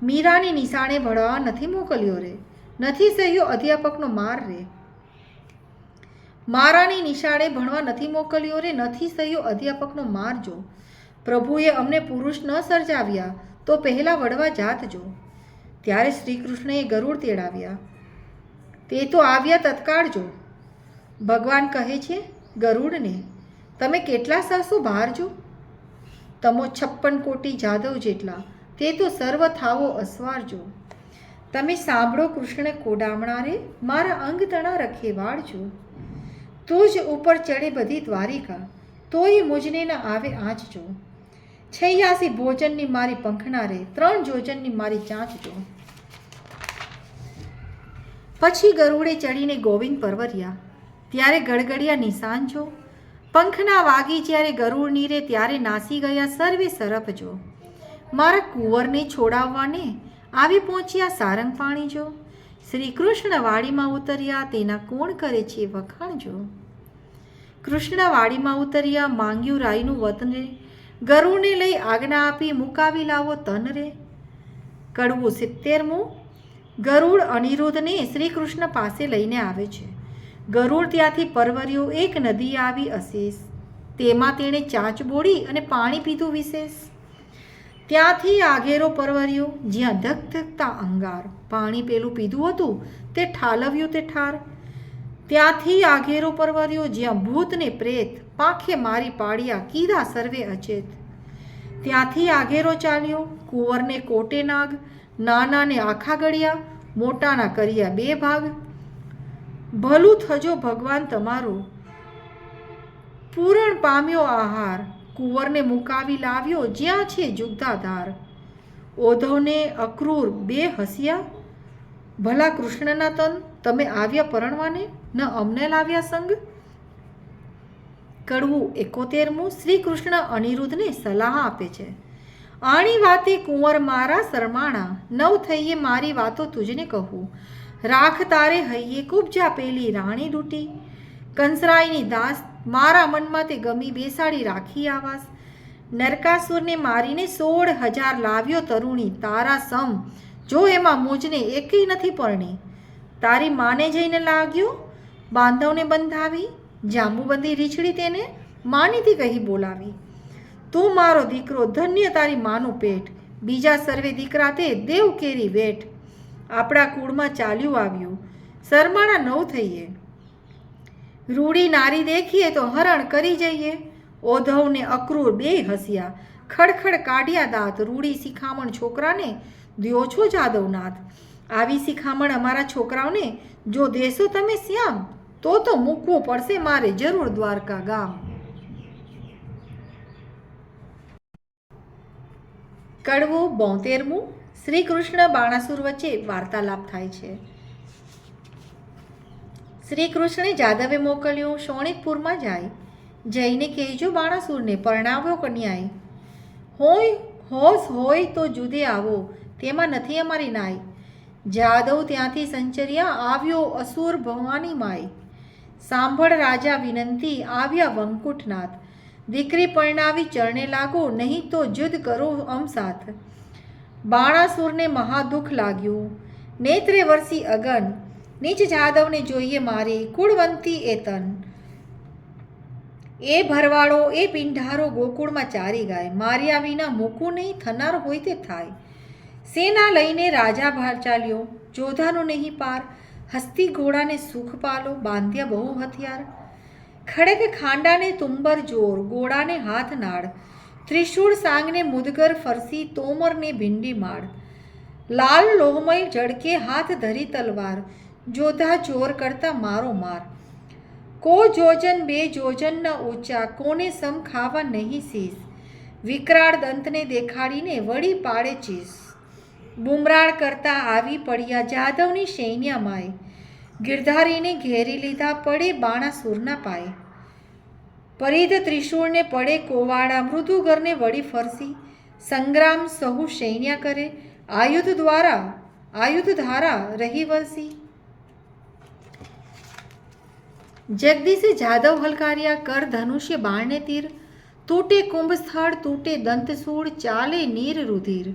[SPEAKER 1] મીરાની નિશાણે ભણવા નથી મોકલ્યો રે. નથી સહ્યો અધ્યાપકનો માર રે. મારાની નિશાળે ભણવા નથી મોકલ્યો રે. નથી સહ્યો અધ્યાપકનો માર જો. પ્રભુએ અમને પુરુષ ન સર્જાવ્યા તો પહેલાં વડવા જાત જો. ત્યારે શ્રી કૃષ્ણએ ગરુડ તેડાવ્યા. તે તો આવ્યા તત્કાળ જો. ભગવાન કહે છે ગરુડને, તમે કેટલા સહસો ભારજો. તમો 56 કોટી જાદવ જેટલા, તે તો સર્વ થાવો અસવારજો. તમે સાંભળો કૃષ્ણ કોડામણા રે. મારા અંગ તણા રખે વાળજો. તું જ ઉપર ચડે બધી દ્વારિકા, તોય મુજને ન આવે આંચજો. 86 ભોજનની મારી પંખના રે. 3 જોજનની મારી ચાંચજો. પછી ગરુડે ચડીને ગોવિંદ પરવર્યા. ત્યારે ગડગડિયા નિશાન જો. પંખના વાગી જ્યારે ગરુડની રે, ત્યારે નાસી ગયા સર્વે સરપજો. મારા કુંવરને છોડાવવાને આવી પહોંચ્યા સારંગ પાણી જો. શ્રી કૃષ્ણ વાડીમાં ઉતર્યા, તેના કોણ કરે છે વખાણજો. કૃષ્ણ વાડીમાં ઉતર્યા, માંગ્યું રાયનું વતન રે. ગરુડને લઈ આજ્ઞા આપી, મુકાવી લાવો તન રે. કડવું 70. ગરુડ અનિરુદ્ધને શ્રી કૃષ્ણ પાસે લઈને આવે છે. ગરુડ ત્યાંથી પરવર્યો. એક નદી આવી અશેષ, તેમાં તેણે ચાંચ બોળી અને પાણી પીધું વિશેષ. ત્યાંથી આગેરો પરવર્યો, જ્યાં ધગધગતા અંગાર. પાણી પેલું પીધું હતું તે ઠાલવ્યું તે ઠાર. ત્યાંથી આગેરો પરવર્યો, જ્યાં ભૂત ને પ્રેત પાંખે મારી પાડ્યા, કીધા સર્વે અચેત. ત્યાંથી આગેરો ચાલ્યો, કુંવરને કોટે નાગ. નાનાને આખા ગળ્યા, મોટાના કર્યા 2 ભાગ. ભલું થજો ભગવાન તમારું, પૂરણ પામ્યો આહાર. કુંવરને મુકાવી લાવ્યો, જ્યાં છે જુગધાધાર. ઓધવને અક્રૂર 2 હસ્યા, ભલા કૃષ્ણના તન તમે આવ્યા પરણવાને, ન અમને લાવ્યા સંગ. કડવું 71મું. શ્રી કૃષ્ણ અનિરુદ્ધને સલાહ આપે છે. આણી વાતે કુંવર મારા શરમાણા, નવ થઈએ મારી વાતો તુજને કહું. રાખ તારે હૈયે કુબજા પેલી રાણી દૂટી, કંસરાયની દાસ મારા મનમાં તે ગમી બેસાડી રાખી આવાસ. નરકાસુરને મારીને 16,000 લાવ્યો તરુણી તારા સમ, જો એમાં મુજને એકેય નથી પરણી. તારી માને જઈને લાગ્યો બાંધવને બંધાવી, જાંબુબંધી રીછડી તેને માનીથી કહી બોલાવી. તું મારો દીકરો ધન્ય તારી માનું પેટ, બીજા સર્વે દીકરા તે દેવ કેરી વેઠ. આપણા કુળમાં ચાલ્યું આવ્યું શરમાણા નવ થઈએ, રૂડી નારી દેખીએ તો હરણ કરી જઈએ. ઓધવને અક્રૂર બે હસ્યા, ખડખડ કાઢ્યા દાંત. રૂડી શિખામણ છોકરાને દ્યો છો જાદવનાથ. આવી શિખામણ અમારા છોકરાઓને જો દેશો તમે શ્યામ, તો મૂકવું પડશે મારે જરૂર દ્વારકા ગામ. કડવું 72મું. શ્રી કૃષ્ણ બાણાસુર વચ્ચે વાર્તાલાપ થાય છે. શ્રી કૃષ્ણે જાદવે મોકલ્યો શોણિતપુરમાં જાય, જઈને કહેજો બાણાસુરને પરણાવ્યો કન્યાય. હોશ હોય તો જુદે આવો, તેમાં નથી અમારી નાય. જાદવ ત્યાંથી સંચર્યા આવ્યો અસુર ભવાની માય. સાંભળ રાજા વિનંતી આવ્યા વંકુટનાથ, દીકરી પરણાવી ચરણે લાગો, નહીં તો યુદ્ધ કરો અમસાથ. બાણાસુરને મહાદુઃખ લાગ્યું, નેત્રે વરસી અગન. નીચ જાદવને જોઈએ મારે કુળવંતી એ તન. એ ભરવાડો એ પિંઢારો ગોકુળમાં ચારી ગાય, માર્યા વિના મૂકું નહીં થનાર હોય તે થાય. સેના લઈને રાજા બહાર ચાલ્યો, જોધાનો નહીં પાર. હસ્તી ઘોડાને સુખ પાલો, બાંધ્યા બહુ હથિયાર. ખડગ ખાંડાને તુંબર જોર, ગોળાને હાથ નાળ. ત્રિશૂળ સાંગને મુદગર ફરસી, તોમરને ભીંડી માળ. લાલ લોહમય જડકે હાથ ધરી તલવાર, જોધા જોર કરતા મારો માર. કો જોજન બે જોજન ન ઊંચા, કોને સમ ખાવા નહીં શીશ. વિકરાળ દંતને દેખાડીને વળી પાડે ચીસ. બુમરાળ કરતા આવી પડ્યા જાદવની સૈન્યમાય, ગિરધારીને ઘેરી લીધા પડે બાણાસુરના પાય. પરિધ ત્રિશૂળને પડે કોવાડા, મૃદુગરને વળી ફરસી. સંગ્રામ સહુ સૈન્ય કરે, આયુધ ધારા રહી વરસી. જગદીશે જાદવ હલકાર્યા કર ધનુષ્ય બાણને તીર. તૂટે કુંભ સ્થળ તૂટે દંતસૂળ, ચાલે નીર રુધિર.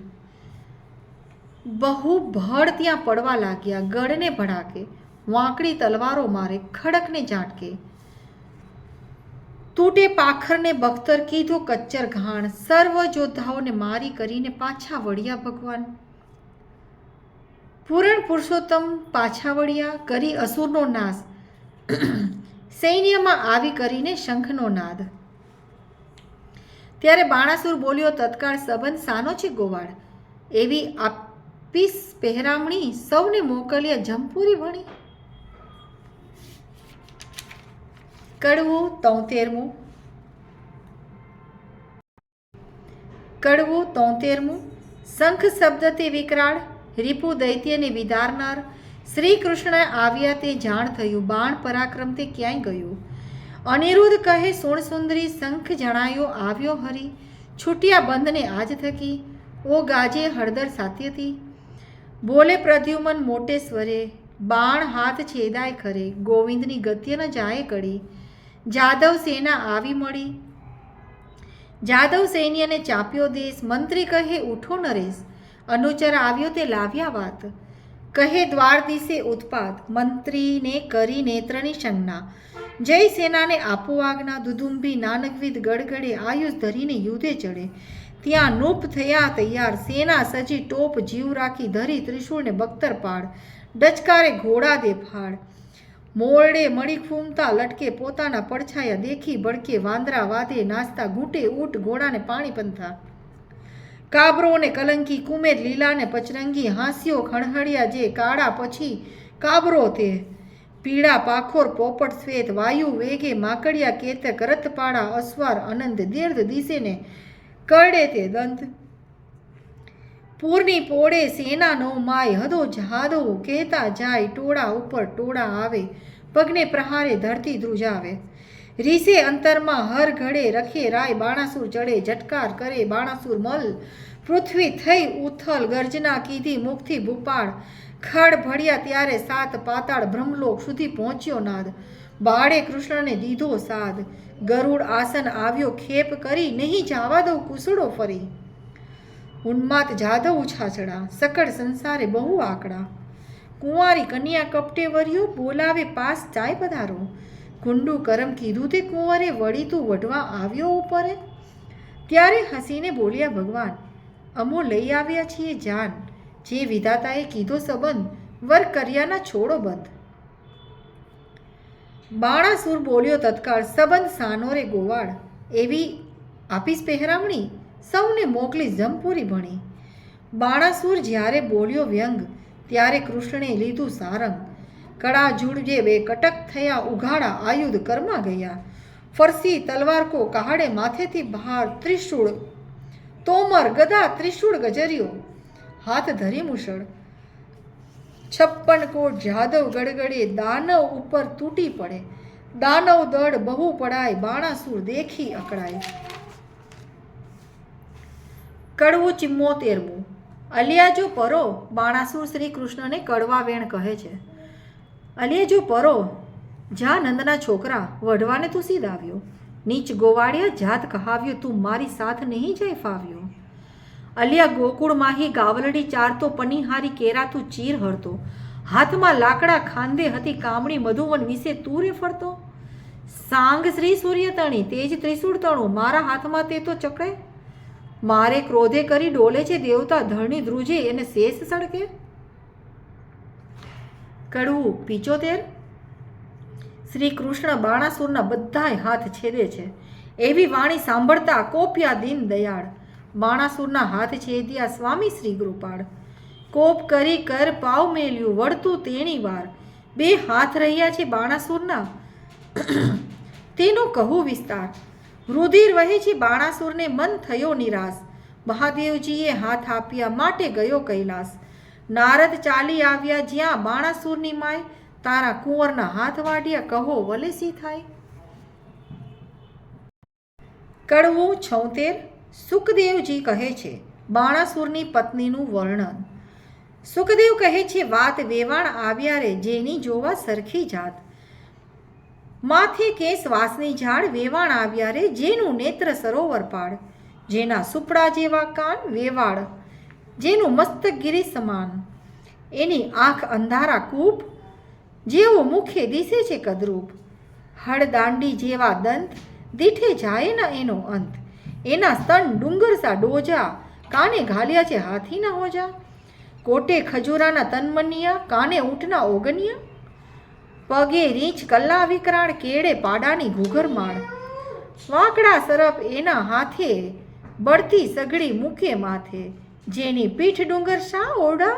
[SPEAKER 1] બહુ ભળ ત્યાં પડવા લાગ્યા, ગળને ભડાકે. વાંકડી તલવારો મારે, ખડકને ઝાટકે. તૂટે પાખરને બખ્તર, કીધો કચ્ચર ઘાણ. સર્વ યોદ્ધાઓને મારી કરીને પાછા વળ્યા ભગવાન. પૂરણ પુરુષોત્તમ પાછા વળ્યા, કરી અસુરનો નાશ. સૈન્યમાં આવી કરીને શંખનો નાદ. ત્યારે બાણાસુર બોલ્યો તત્કાળ, સંબંધ સાનો છે ગોવાળ. એવી આપીસ પહેરામણી, સૌને મોકલ્યા જંપુરી વણી. કડવું 73મું. શંખ શબ્દ તે વિકરાળ, રીપુ દૈત્યને વિદારનાર. શ્રી કૃષ્ણ આવ્યા તે જાણ થયું, બાણ પરાક્રમ તે ક્યાંય ગયું. અનિરુદ્ધ કહે સુણ સુંદરી, શંખ જણાયો આવ્યો હરી. છૂટ્યા બંધને આજ થકી, ઓ ગાજે હળદર સાત્યથી. બોલે પ્રદ્યુમન મોટે સ્વરે, બાણ હાથ છેદાય ખરે. ગોવિંદની ગત્ય ન જાય કડી, જાદવ સેના આવી મળી. જાદવ સૈન્યને ચાપ્યો દેશ, મંત્રી કહે ઉઠો નરેશ. અનુચર આવ્યો તે લાવ્યા વાત, કહે દ્વાર દિશે ઉત્પાત. મંત્રીને કરી નેત્રની સંજ્ઞા, જય સેનાને આપો આજ્ઞા. દુદુંભી નાનકવિદ ગડગડે, આયુષ ધરીને યુધે ચડે. ત્યાં નૂપ થયા તૈયાર, સેના સજી ટોપ જીવ રાખી. ધરી ત્રિશૂળને બખ્તર પાડ, ડચકારે ઘોડા દે ફાડ. મોરડે મળી ફૂમતા લટકે, પોતાના પડછાયા દેખી બળકે. વાંદરા વાદે નાસ્તા, ઘૂંટે ઊંટ ઘોડાને પાણી પંથા. કાબરોને કલંકી, કુમેર લીલાને પચરંગી. હાસ્યો ખણહળિયા જે કાળા પછી કાબરો તે. પીળા પાખોર પોપટ શ્વેત, વાયુ વેગે માકડિયા કેતક. રથપાળા અશ્વાર અનંત, દીર્ઘ દિશેને કરડે તે દંત. પૂરની પોળે સેના નો માય હદો જહાદો કહેતા જાય ટોળા ઉપર ટોળા આવે પગને પ્રહારે ધરતી ધ્રુજાવે રીસે અંતરમાં હર ઘડે રખે રાય બાણાસુર ચડે ઝટકાર કરે બાણાસુર મલ પૃથ્વી થઈ ઉથલ ગર્જના કીધી મુખથી ભૂપાળ ખડ ભળ્યા ત્યારે સાત પાતાળ બ્રહ્મલોક સુધી પહોંચ્યો નાદ બાળે કૃષ્ણને દીધો સાદ ગરુડ આસન આવ્યો ખેપ કરી નહીં જાવા દઉં કુસડો ફરી ઉન્માત જાદવ ઉછાછડા સકળ સંસારે બહુ આકડા કુંવારી કન્યા કપટે વર્યો બોલાવે પાસ ચાય પધારો ગુંડું કરમ કીધું તે કુંવરે વળી તું વઢવા આવ્યો ઉપરે ત્યારે હસીને બોલ્યા ભગવાન અમો લઈ આવ્યા છીએ જાન જે વિધાતાએ કીધો સંબંધ વર કર્યાના છોડો બંધ બાણાસુર બોલ્યો તત્કાળ સંબંધ સાનો રે ગોવાળ એવી આપીશ પહેરામણી સૌને મોકલી જમપુરી ભણી બાણાસુર જ્યારે બોલ્યો વ્યંગ ત્યારે કૃષ્ણે લીધું સારંગ કડા જુડજે બે કટક થયા ઉઘાડા આયુધ કરમાં ગયા ફરસી તલવાર કો કહાડે માથેથી બહાર ત્રિશૂળ તોમર ગદા ત્રિશૂળ ગજર્યો હાથ ધરી મુશળ 56 કોટ જાદવ ગડગડે દાનવ ઉપર તૂટી પડે દાનવ દળ બહુ પડાય બાણાસુર દેખી અકળાય કડવું 74મું અલિયાજો પરો બાણાસુર શ્રી કૃષ્ણને કડવા વેણ કહે છે અલિયાજો પરો જા નંદના છોકરા વઢવાને તું સીધ આવ્યો નીચ ગોવાળિયા જાત કહાવ્યો તું મારી સાથ નહીં જઈ ફાવ્યો અલિયા ગોકુળ માહી ગાવલડી ચારતો પનિહારી કેરા તું ચીર હરતો હાથમાં લાકડા ખાંદે હતી કામણી મધુવન વિશે તું રે ફરતો સાંગ શ્રી સૂર્ય તણી તેજ ત્રિશૂળ તણું મારા હાથમાં તે તો ચકડે મારે ક્રોધે કરી ડોલે છે દેવતા ધરણી ધ્રુજે એને શેષ સડકે કડવું 75 શ્રી કૃષ્ણ બાણાસુરના બધાય હાથ છેદે છે એવી વાણી સાંભળતા કોપ્યા દીન દયાળ બાણાસુરના હાથ છેદ્યા સ્વામી શ્રી કૃપાળ કોપ કરી કર પાવ મેલ્યું વળતું તેણી વાર બે હાથ રહ્યા છે બાણાસુરના તેનો કહું વિસ્તાર રુધિર વહે છે બાણાસુરને મન થયો નિરાશ મહાદેવજીએ હાથ આપ્યા માટે ગયો કૈલાસ નારદ ચાલી આવ્યા જ્યાં બાણાસુરની માય તારા કુંવરના હાથ વાઢ્યા કહો વલેસી થાય કડવું 76 સુખદેવજી કહે છે બાણાસુરની પત્નીનું વર્ણન સુખદેવ કહે છે વાત વેવાણ આવ્યા રે જેની જોવા સરખી જાત માથે કેસ વાસની ઝાડ વેવાણ આવ્યા રે જેનું નેત્ર સરોવર પાડ જેના સુપડા જેવા કાન વેવાળ જેનું મસ્તક ગિરી સમાન એની આંખ અંધારા કૂપ જેવો મુખે દિશે છે કદરૂપ હળદાંડી જેવા દંત દીઠે જાય ન એનો અંત એના સ્તન ડુંગર સા ડોજા કાને ઘાલ્યા છે હાથીના હોજા કોટે ખજૂરાના તનમનિયા કાને ઊંટના ઓગનિયા પગે રીંછ કલ્લા વિકરાળ કેળે પાડાની ઘૂઘરમાળ વાંકડા સરપ એના હાથે બળતી સગડી મૂકે માથે જેની પીઠ ડુંગર શા ઓરડા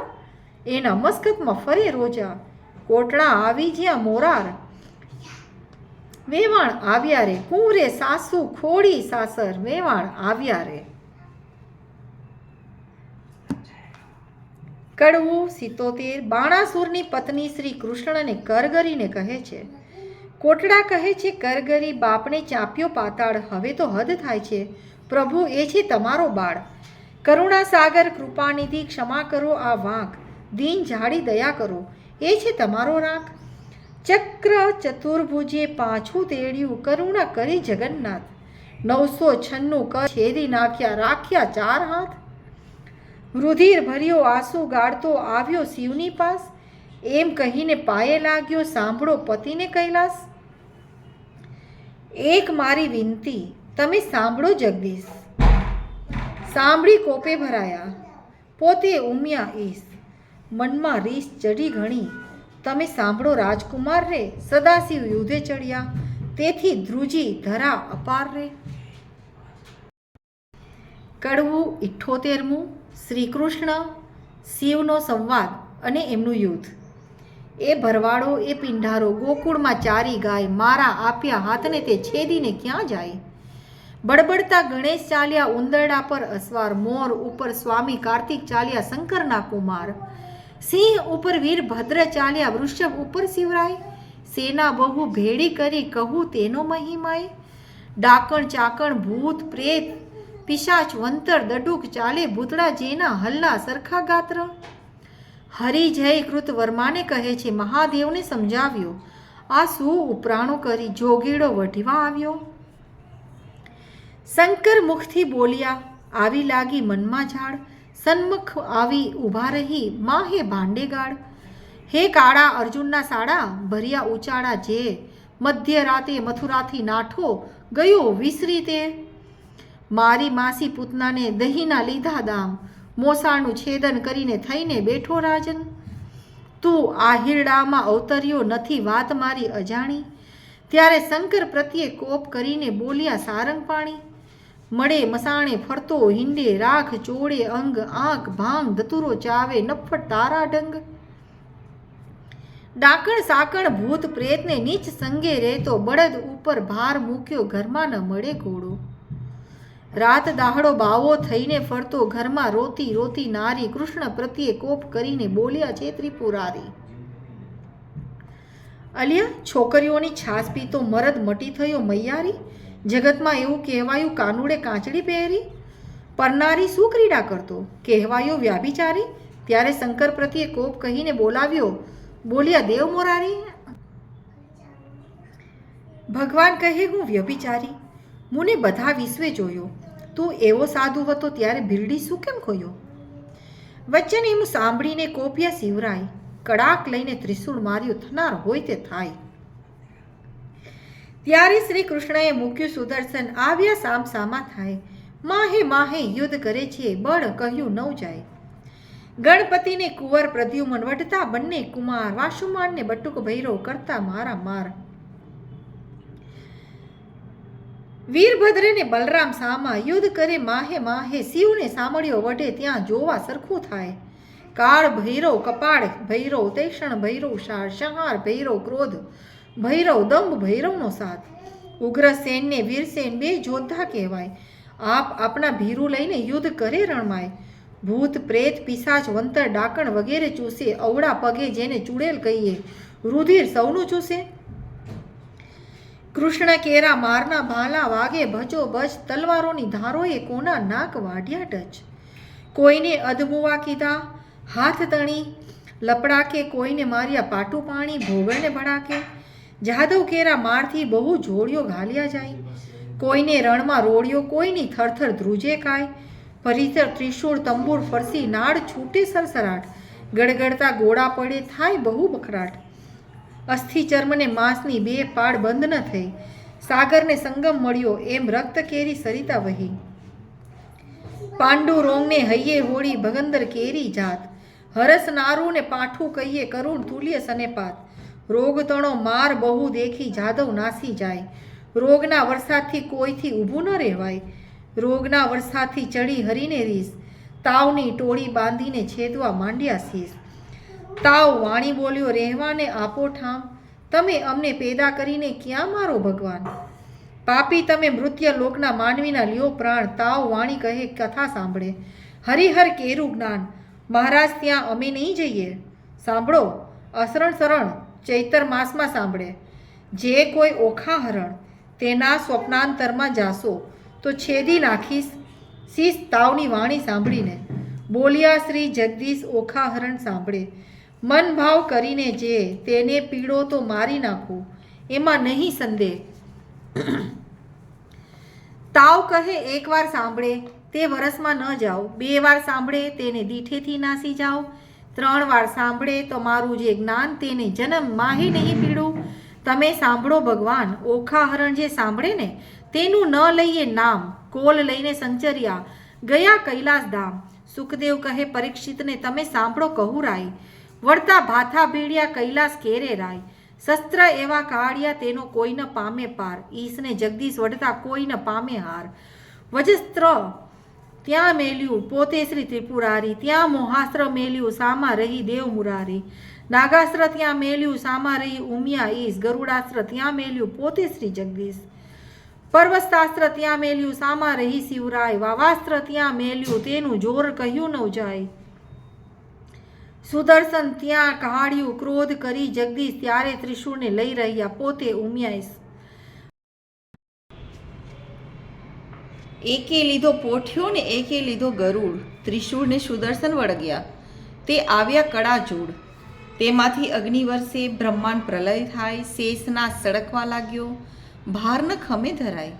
[SPEAKER 1] એના મસ્કતમાં ફરે રોજા કોટડા આવી જ્યાં મોરાર વેવાણ આવ્યા રે કુંવરે સાસુ ખોડી સાસર વેવાણ આવ્યા રે કડવું 77 બાણાસુરની પત્ની શ્રી કૃષ્ણને કરગરીને કહે છે કોટડા કહે છે કરગરી બાપને ચાપ્યો પાતાળ હવે તો હદ થાય છે પ્રભુ એ છે તમારો બાળ કરુણા સાગર કૃપાનિધિ ક્ષમા કરો આ વાંક દીન જાડી દયા કરો એ છે તમારો રાખ ચક્ર ચતુર્ભુજે પાછું તેડ્યું કરુણા કરી જગન્નાથ 996 કર છેદી નાખ્યા રાખ્યા 4 હાથ રુધિર ભર્યો આંસુ ગાળતો આવ્યો શિવની પાસ એમ કહીને પાયે લાગ્યો સાંભળો પતિને કૈલાસ એક મારી વિનંતી તમે સાંભળો જગદીશ સાંભળી કોપે ભરાયા પોતે ઉમ્યા ઈશ મનમાં રીસ ચડી ઘણી તમે સાંભળો રાજકુમાર રે સદાશિવ યુધે ચડ્યા તેથી ધ્રુજી ધરા અપાર રે કડવું 78મું શ્રી કૃષ્ણ શિવનો સંવાદ અને એમનું યુદ્ધ એ ભરવાડો એ પિંઢારો ગોકુળમાં ચારી ગાય મારા આપ્યા હાથને તે છેદીને ક્યાં જાય બડબડતા ગણેશ ચાલ્યા ઉંદરડા પર અસવાર, મોર ઉપર સ્વામી કાર્તિક ચાલ્યા શંકરના કુમાર, સિંહ ઉપર વીરભદ્ર ચાલ્યા વૃષભ ઉપર શિવરાય, સેના બહુ ભેડી કરી કહું તેનો મહિમાય, ડાકણ ચાકણ ભૂત પ્રેત પિશાચ વંતર દડુક ચાલે ભૂતળા જેના હલ્લા સરખા ગાત્ર. હરિજય કૃત વર્માને કહે છે મહાદેવને સમજાવ્યો, આ શું ઉપરાણો કરી જોગીડો વઢવા આવ્યો. શંકર મુખથી બોલ્યા આવી લાગી મનમાં ઝાડ, સન્મુખ આવી ઊભા રહી માહે ભાંડે ગાળ. હે કાળા અર્જુનના સાડા ભર્યા ઉચાળા જે, મધ્ય રાતે મથુરાથી નાઠો ગયો વિસરી તે. મારી માસી પૂતનાને દહીંના લીધા દામ, મોસાળનું છેદન કરીને થઈને બેઠો રાજન. તું આ હિરડામાં અવતર્યો નથી વાત મારી અજાણી. ત્યારે શંકર પ્રત્યે કોપ કરીને બોલ્યા સારંગ પાણી. મળે મસાણે ફરતો હિંડે રાખ ચોળે અંગ, આંખ ભાંગ ધતુરો ચાવે નફ્ફટ તારા ડંગ. ડાકણ સાકણ ભૂત પ્રેતને નીચ સંગે રહેતો, બળદ ઉપર ભાર મૂક્યો ઘરમાં ન મળે ઘોડો. રાત દાહડો બાવો થઈને ફરતો ઘરમાં રોતી રોતી નારી, કૃષ્ણ પ્રત્યે કોપ કરીને બોલ્યા છે ત્રિપુરારી. અલિયા છોકરીઓની છાસ પીતો મરદ મટી થયો મૈયારી, જગતમાં એવું કહેવાયું કાનુડે કાંચડી પહેરી, પરનારી શું ક્રીડા કરતો કહેવાયો વ્યાભિચારી. ત્યારે શંકર પ્રત્યે કોપ કહીને બોલાવ્યો, બોલ્યા દેવ મોરારી. ભગવાન કહે હું વ્યભિચારી, મુને બધા વિશ્વે જોયો, તું એવો સાધુ હતો ત્યારે ભીલડી શું કેમ ખોયો. વચન એમ સાંભળીને કોપ્યા શિવરાય, કડાક લઈને ત્રિશૂળ માર્યું થનાર હોય તે થાય. ત્યારે શ્રી કૃષ્ણએ મૂક્યું સુદર્શન, આવ્યા સામ સામા થાય, માહે માહે યુદ્ધ કરે છે બળ કહ્યું નવ જાય. ગણપતિને કુંવર પ્રદ્યુમન વઢતા બંને કુમાર, વાસુમાનને બટુક ભૈરવ કરતા મારા માર. વીરભદ્રને બલરામ સામા યુદ્ધ કરે માહે માહે, શિવને સામળ્યો વઢે ત્યાં જોવા સરખું થાય. કાળ ભૈરવ કપાળ ભૈરવ, તૈષણ ભૈરવ શાળ, સંહાર ભૈરવ ક્રોધ ભૈરવ, દંભ ભૈરવનો સાથ. ઉગ્રસેનને વીરસેન બે જોધા કહેવાય, આપ આપણા ભીરું લઈને યુદ્ધ કરે રણમાય. ભૂત પ્રેત પિશાચ વંતર ડાકણ વગેરે ચૂસે, અવળા પગે જેને ચૂડેલ કહીએ, રુધિર સૌનું ચૂસે. કૃષ્ણ કેરા મારના ભાલા વાગે ભજો ભજ, તલવારોની ધારોએ કોના નાક વાઢ્યા ટચ. કોઈને અધમુવા કીધા હાથ તણી લપડાકે, કોઈને માર્યા પાટું પાણી ભોગળને ભડાકે. જાદવ કેરા મારથી બહુ જોડિયો ઘાલ્યા જાય, કોઈને રણમાં રોડિયો કોઈની થરથર ધ્રુજે કાય. પરિસર ત્રિશૂળ તંબુર ફરસી નાળ છૂટે સરસરાટ, ગડગડતા ગોળા પડે થાય બહુ બખરાટ. અસ્થિ ચર્મને માંસની બે પાડ બંધ ન થઈ, સાગરને સંગમ મળ્યો એમ રક્ત કેરી સરિતા વહી. પાંડુ રોંગને હૈયે હોળી ભગંદર કેરી જાત, હરસ નારું ને પાઠું કહીએ કરુણ તુલ્ય સનેપાત. રોગ તણો માર બહુ દેખી જાદવ નાસી જાય, રોગના વરસાદથી કોઈથી ઊભું ન રહેવાય. રોગના વરસાદથી ચડી હરીને રીસ, તાવની ટોળી બાંધીને છેદવા માંડ્યા શીશ. તાવ વાણી બોલ્યો રહેવાને આપો ઠામ, તમે અમને પેદા કરીને ક્યાં મારો ભગવાન. પાપી તમે મૃત્ય લોકના માનવીના લ્યો પ્રાણ, તાવ વાણી કહે કથા સાંભળે, હરિહર કેરું જ્ઞાન. મહારાજ ત્યાં અમે નહીં જઈએ, સાંભળો અસરણ શરણ ચૈતર માસમાં સાંભળે. જે કોઈ ઓખા હરણ તેના સ્વપ્નાંતરમાં જાશો તો છેદી નાખીશ શીશ. તાવની વાણી સાંભળીને બોલ્યા શ્રી જગદીશ ઓખા હરણ સાંભળે, મન ભાવ કરીને જે તેને પીડો તો મારી નાખો એમાં નહીં સંદેહ. તાવ કહે એકવાર સાંભળે તે વરસમાં ન જાઓ, બે વાર સાંભળે તેને દીઠેથી નાસી જાઓ, 3 વાર સાંભળે તો મારું જે જ્ઞાન તેને જન્મ માહે નહીં પીડું. તમે સાંભળો ભગવાન ઓખા હરણ જે સાંભળે ને તેનું ન લઈએ નામ, કોલ લઈને સંચર્યા ગયા કૈલાસ ધામ. સુખદેવ કહે પરીક્ષિતને તમે સાંભળો કહુરાય, વળતા ભાથા ભીડ્યા કૈલાસ કેરે રાય. શસ્ત્ર એવા કાઢ્યા તેનો કોઈ ન પામે પાર, ઈસને જગદીશ વઢતા કોઈ ન પામે હાર. વજસ્ત્ર ત્યાં મેલ્યું પોતે શ્રી ત્રિપુરારી, ત્યાં મોહાસ્ત્ર મેલ્યું સામા રહી દેવ મુરારી. નાગાસ્ત્ર ત્યાં મેલ્યું સામા રહી ઉમિયા ઈશ, ગરુડાસ્ત્ર ત્યાં મેલ્યું પોતે શ્રી જગદીશ. પર્વતશાસ્ત્ર ત્યાં મેલ્યું સામા રહી શિવરાય, વાવાસ્ત્ર ત્યાં મેલ્યું તેનું જોર કહ્યું ન જાય. સુદર્શન ત્યાં કાઢ્યું ક્રોધ કરી જગદીશ, ત્યારે ત્રિશૂળને લઈ રહ્યા પોતે ઉમિયાઈશ. એકે લીધો પોઠ્યો ને એકે લીધો ગરુડ, ત્રિશૂળને સુદર્શન વળગ્યા તે આવ્યા કડાજોડ. તેમાંથી અગ્નિ વર્ષે બ્રહ્માંડ પ્રલય થાય, શેષના સળકવા લાગ્યો ભાર ન ખમે ધરાય.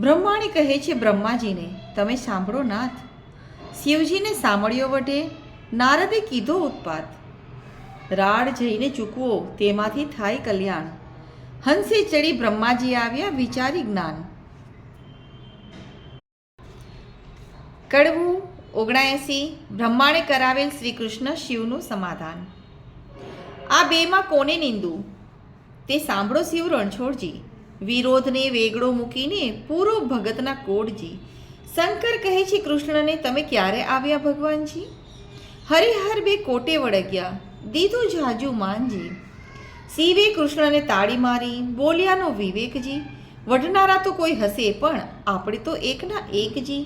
[SPEAKER 1] બ્રહ્માણી કહે છે બ્રહ્માજીને, તમે સાંભળો નાથ. શિવજીને સાંભળ્યો વઢે નારદે કીધો ઉત્પાત. રાડ જઈને ચૂકવો તેમાંથી થાય કલ્યાણ, હંસે ચડી બ્રહ્માજી આવ્યા વિચારી જ્ઞાન. કડવું 79 બ્રહ્માણે કરાવેલ શ્રી કૃષ્ણ શિવનું સમાધાન. આ બેમાં કોને નિંદુ તે સાંભળો શિવ રણછોડજી, વિરોધને વેગળો મૂકીને પૂરો ભગતના કોડજી. શંકર કહે છે કૃષ્ણને તમે ક્યારે આવ્યા ભગવાનજી, હરિહર બે કોટે વળગ્યા દીધું જાજુ માનજી. શિવે કૃષ્ણને તાળી મારી બોલ્યાનો વિવેકજી, વઢનારા તો કોઈ હશે પણ આપણે તો એકના એકજી.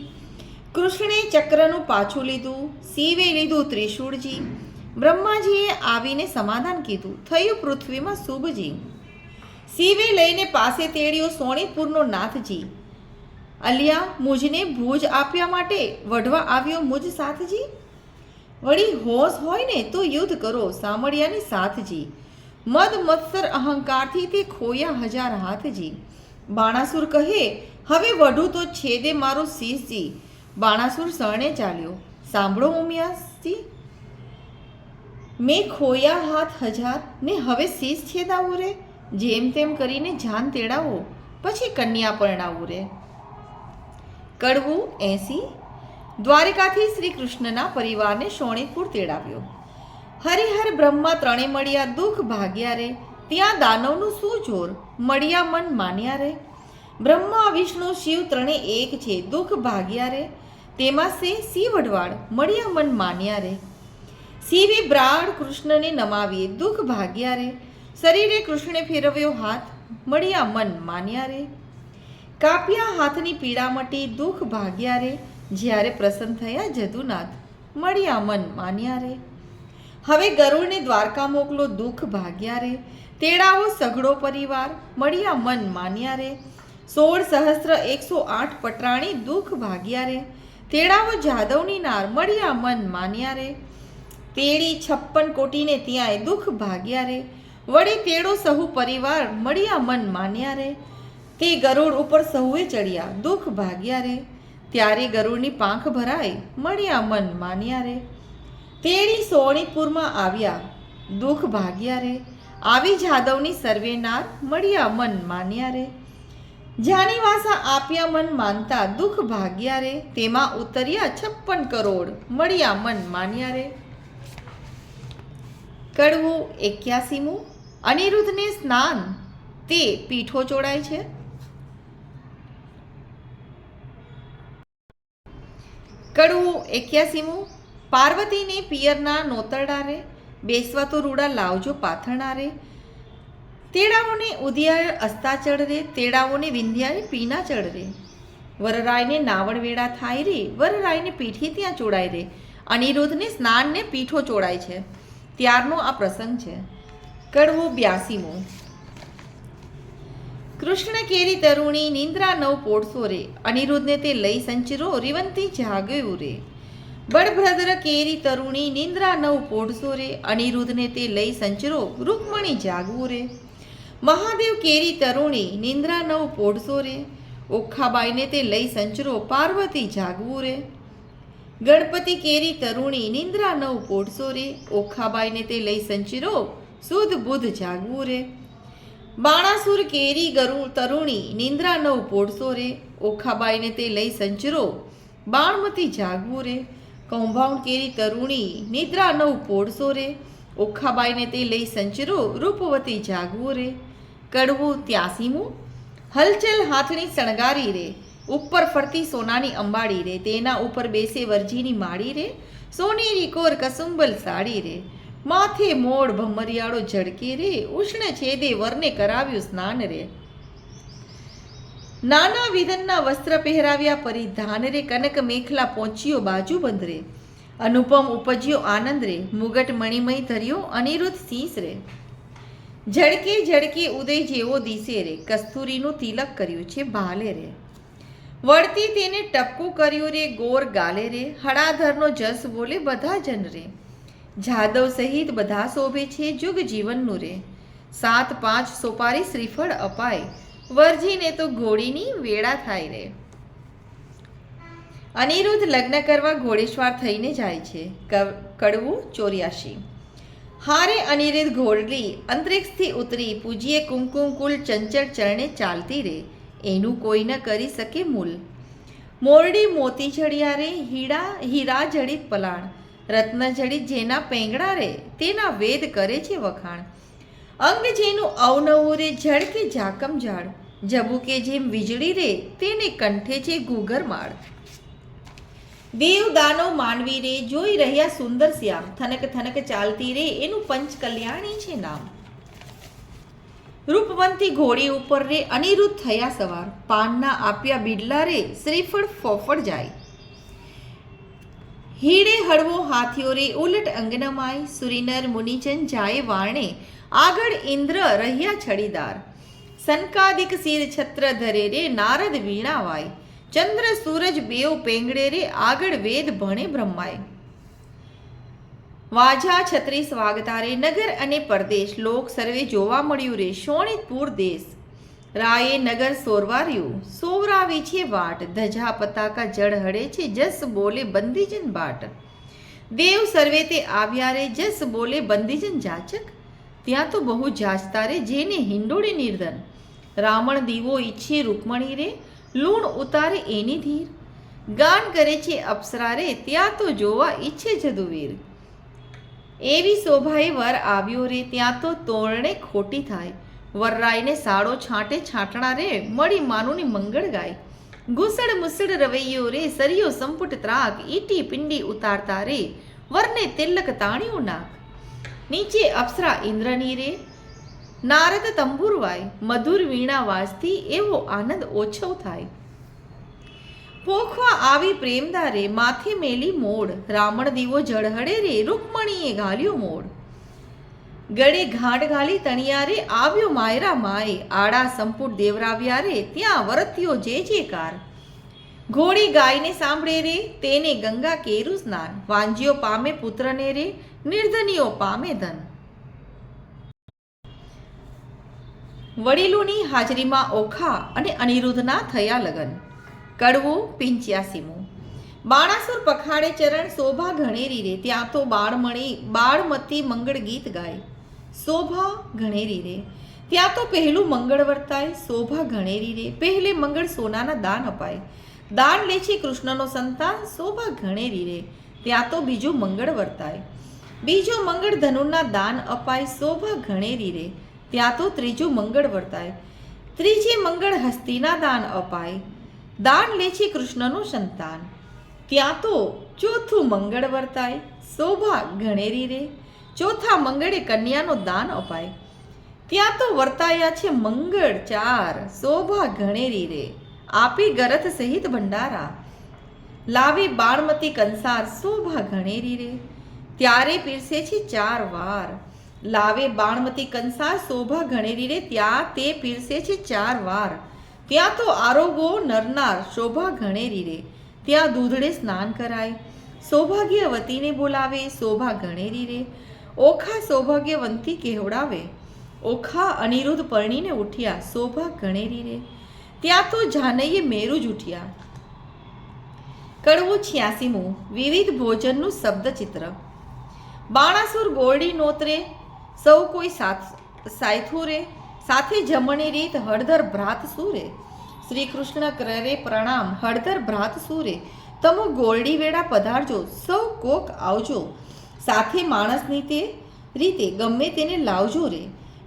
[SPEAKER 1] કૃષ્ણે ચક્રનું પાછું લીધું, શિવે લીધું ત્રિશૂળજી. બ્રહ્માજીએ આવીને સમાધાન કીધું, થયું પૃથ્વીમાં શુભજી. શિવે લઈને પાસે તેડ્યો સોણીપુરનો નાથજી, અલિયા મુજને ભુજ આપ્યા માટે વઢવા આવ્યો મુજ સાથજી. વળી હોશ હોય ને તો યુદ્ધ કરો સામળિયાની સાથજી, મદ મત્સર અહંકારથી તે ખોયા હજાર હાથજી. બાણાસુર કહે હવે વઢું તો છેદે મારો શીશજી, બાણાસુર શરણે ચાલ્યો સાંભળો ઉમિયાસજી. મેં ખોયા હાથ હજાર ને હવે શીશ છેદાવું રે, જેમ તેમ કરીને જાન તેડાવો પછી કન્યા પરણાવું રે. કડવું 80 દ્વારિકાથી શ્રી કૃષ્ણના પરિવારને શોણિતપુર તેડાવ્યો. હરિહર બ્રહ્મા ત્રણે મળ્યા દુઃખ ભાગ્યા રે, ત્યાં દાનવનું શું જોર મળ્યા મન માન્યા રે. બ્રહ્મા વિષ્ણુ શિવ ત્રણે એક છે દુઃખ ભાગ્યા રે, તેમાં સે શિવ વઢવાડ મળ્યા મન માન્યા રે. શિવે બ્રાડ કૃષ્ણને નમાવીએ દુઃખ ભાગ્યા રે, શરીરે કૃષ્ણે ફેરવ્યો હાથ મળ્યા મન માન્યા રે. કાપ્યા હાથની પીડા મટી દુઃખ ભાગ્યા રે, જ્યારે પ્રસન્ન થયા જદુનાથ મળ્યા મન માન્યા રે. હવે ગરુડને દ્વારકા મોકલો દુઃખ ભાગ્યા રે, તેડાવો સઘળો પરિવાર મળ્યા મન માન્યા રે. 16 સહસ્ત્ર 108 પટરાણી દુઃખ ભાગ્યા રે, તેડાવો જાદવની નાર મળ્યા મન માન્યા રે. તેડી 56 કોટીને ત્યાંય દુઃખ ભાગ્યા રે, વળી તેડો સહુ પરિવાર મળ્યા મન માન્યા રે. તે ગરુડ ઉપર સહુએ ચડ્યા દુઃખ ભાગ્યા રે, ત્યારે ગરુડની પાંખ ભરાય મળ્યા મન માન્યા રે. તેડી સોણીપુરમાં આવ્યા દુઃખ ભાગ્યા રે, આવી જાદવની સર્વે નાર મળ્યા મન માન્યા રે. જાની વાસા આપ્યા મન માનતા દુઃખ ભાગ્યા રે, તેમાં ઉતર્યા 56 કરોડ મળ્યા મન માન્યા રે. કડવું 81 અનિરુદ્ધને સ્નાન તે પીઠો ચોડાય છે. કડવું 81 પાર્વતીને પિયરના નોતરડા રે, બેસવા તો રૂડા લાવજો પાથરણા રે. તેડાઓને ઉદિયા અસ્તાચળ રે, તેડાઓને વિંધ્યાએ પીના ચડ રે. વરરાયને નાવણ વેળા થાય રે, વરરાયને પીઠી ત્યાં ચોડાય રે. અનિરુદ્ધને સ્નાનને પીઠો ચોડાય છે ત્યારનો આ પ્રસંગ છે. કડવું 82 કૃષ્ણ કેરી તરુણી નિંદ્રા નવ પોળસો રે, અનિરુદ્ધને તે લઈ સંચરો રીવંતી જાગ્યું રે. બળભદ્ર કેરી તરુણી નિંદ્રા નવ પોળસો રે, અનિરુદ્ધને તે લઈ સંચરો રૂકમણી જાગવું રે. મહાદેવ કેરી તરુણી નિંદ્રા નવ પોળસો રે, ઓખાબાઈને તે લઈ સંચરો પાર્વતી જાગવું રે. ગણપતિ કેરી તરુણી નિંદ્રા નવ પોળસો રે, ઓખાબાઈને તે લઈ સંચરો સુધ બુધ જાગવું રે. બાણાસુર કેરી તરુણી નિંદ્રા નવ પોળસો રે, ઓખાબાઈને તે લઈ સંચરો બાણમતી જાગવું રે. કૌભાઉંડ કેરી તરુણી નિદ્રા નવ પોળસો રે, ઓખાબાઈને તે લઈ સંચરો રૂપવતી જાગવું રે. કડવું 83 હલચલ હાથણી શણગારી રે, ઉપર ફરતી સોનાની અંબાડી રે, તેના ઉપર બેસે વરજીની માળી રે. સોનેરી કોર કસુંબલ સાડી રે, માથે મોડ ભમરિયાળો ઝડકે રે, ઉષ્ણ છેદે વરને કરાવ્યું સ્નાન રે. નાના વિધનના વસ્ત્ર પહેરાવ્યા પરિધાન રે, કનક મેખલા પહોંચ્યો બાજુબંધ રે, અનુપમ ઉપજ્યો આનંદ રે, મુગટ મણિમય ધર્યો અનિરુદ્ધ શીશ રે. ઝડકે ઝડકે ઉદય જેવો દિશે રે, કસ્તુરીનું તિલક કર્યું છે ભાલે રે, વળતી તેને ટપકું કર્યું રે ગોર ગાલે રે, હળાધરનો જસ બોલે બધા જન રે, જાદવ સહિત બધા શોભે છે જુગ જીવનનું રે, 7-5 સોપારી શ્રીફળ અપાય, વરજીને તો ઘોડીની વેળા થાય રે. અનિરુદ્ધ લગ્ન કરવા ઘોડેશ્વર થઈને જાય છે. કડવું 84. હારે અનિરુદ્ધ ઘોડલી અંતરિક્ષથી ઉતરી, પૂજીએ કુમકુમ કુલ ચંચળ ચરણે ચાલતી રે, એનું કોઈ ન કરી શકે મૂલ. મોરડી મોતી જડિયા રે, હીરા જડિત પલાણ, રત્ન જડિત જેના પેંગડા રે, તેના વેદ કરે છે વખાણ. અંગ જેનું અવનવું રે, ઝડકે ઝાકમ ઝાડ, જબુકે જેમ વીજળી રે, તેને કંઠે છે ઘૂઘરમાળ. દેવ દાનવ માનવી રે, જોઈ રહ્યા સુંદર શ્યામ, થનક થનક ચાલતી રે, એનું પંચ કલ્યાણી છે નામ. રૂપવંતી ઘોડી ઉપર રે, અનિરુદ્ધ થયા સવાર, પાનના આપ્યા બિડલા રે, શ્રીફળ ફોફળ જાય. હીડે હળવો હાથીઓ રે, ઉલટ અંગનમાય, સુરીનર મુનિજન જાય વારણે, આગળ ઇન્દ્ર રહ્યા છડીદાર. સનકાદિક શિર છત્ર ધરે રે, નારદ વીણા વાય, ચંદ્ર સૂરજ બેવ પેંગડે રે, આગળ વેદ ભણે બ્રહ્માય. વાજા છત્રી સ્વાગતા રે, નગર અને પરદેશ, લોક સર્વે જોવા મળ્યું રે, શોણિતપુર દેશ. રાયે નગર સોરવાર્યું, સોવરાવી છે વાટ, ધજા પતાકા જળ હડે છે, જસ બોલે બંદીજન બાટ. દેવ સર્વે તે આવ્યા રે, જસ બોલે બંદીજન જાચક, ત્યાં તો બહુ જાચતા રે, જેને હિંડોળે નિર્ધન. રાવણ દીવો ઈચ્છે રૂકમણી રે, લૂણ ઉતારે એની ધીર, ગાન કરે છે અપ્સરા રે, ત્યાં તો જોવા ઈચ્છે જદુવીર. એવી શોભાએ વર આવ્યો રે, ત્યાં તો તોરણે ખોટી થાય, વરરાયને સાડો છાંટે છાંટણા રે, મળી માનુની મંગળ ગાય. ઘૂસડ મુસડ રવૈયો રે, સરિયો સંપુટ ત્રાક, ઈટી પિંડી ઉતારતા રે, વરને તિલક તાણ્યું નાક. નીચે અપ્સરા ઇન્દ્રની રે, નારદ તંબુર વાય, મધુર વીણા વાજથી એવો આનંદ ઓછો થાય. પોખવા આવી પ્રેમદા રે, માથે મેલી મોડ, રાવણ દીવો જળહડે રે, રૂકમણીએ ઘાલ્યો મોડ. ગળે ઘાટ ઘાલી તણિયા રે, આવ્યો માયરા માય, આડા સંપુટ દેવરાવ્યા રે, ત્યાં વરત્યો જે જેકાર. ઘોડી ગાયને સાંભળે રે, તેને ગંગા કેરું સ્નાન, વાંજીઓ પામે પુત્રને રે, નિર્ધનીઓ પામે ધન. વડીલોની હાજરીમાં ઓખા અને અનિરુદ્ધના થયા લગન. કડવું 85. બાણાસુર પખાડે ચરણ, શોભા ઘણેરી રે, ત્યાં તો બાળમતી મંગળ ગીત ગાય. શોભા ઘણેરી રે, ત્યાં તો પહેલું મંગળ વર્તાય, શોભા ઘણેરી રે, પહેલે મંગળ સોનાના દાન અપાય. દાન લે છે કૃષ્ણનો સંતાન, શોભા ઘણેરી રે, ત્યાં તો બીજું મંગળ વર્તાય. બીજો મંગળ ધનુના દાન અપાય, શોભા ઘણેરી રે, ત્યાં તો ત્રીજું મંગળ વર્તાય. ત્રીજે મંગળ હસ્તીના દાન અપાય, દાન લે છે કૃષ્ણનું સંતાન, ત્યાં તો ચોથું મંગળ વર્તાય, શોભા ઘણેરી રે, ચોથા મંગળે કન્યાનો દાન અપાય. ત્યાં તો વર્તાયા છે મંગળ 4, શોભા ઘણેરી રે, આપી ગરથ સહિત ભંડારા. લાવી બાળમતી કંસાર, શોભા ઘણેરી રે, ત્યારે પીરસે છે 4 વાર. લાવે બાળમતી કંસાર, શોભા ઘણેરી રે, ત્યાં તે પીરસે છે 4 વાર. ત્યાં તો આરોગો નરનાર, શોભા ઘણેરી રે, ત્યાં દૂધડે સ્નાન કરાય. સૌભાગ્યવતીને બોલાવે, શોભા ઘણેરી રે, ઓખા સૌભાગ્યવંતી કહેવડાવે. ઓખા અનિરુદ્ધ પરણીને ઉઠ્યા, શોભા ઘણેરી રે, ત્યાં તો જાનૈયે મેરું જ ઉઠ્યા. કડવું 86. વિવિધ ભોજનનું શબ્દચિત્ર. બાણાસુર ગોરડી નોતરે, સૌ કોઈ સાયથું રે, સાથે જમણી રીત હળદર ભ્રાત સુરે. શ્રી કૃષ્ણ કરે પ્રણામ, હળદર ભ્રાત સુરે, તમો ગોરડી વેળા પધારજો, સૌ કોક આવજો, સાથે માણસની તે રીતે ગમે તેને લાવજો રે.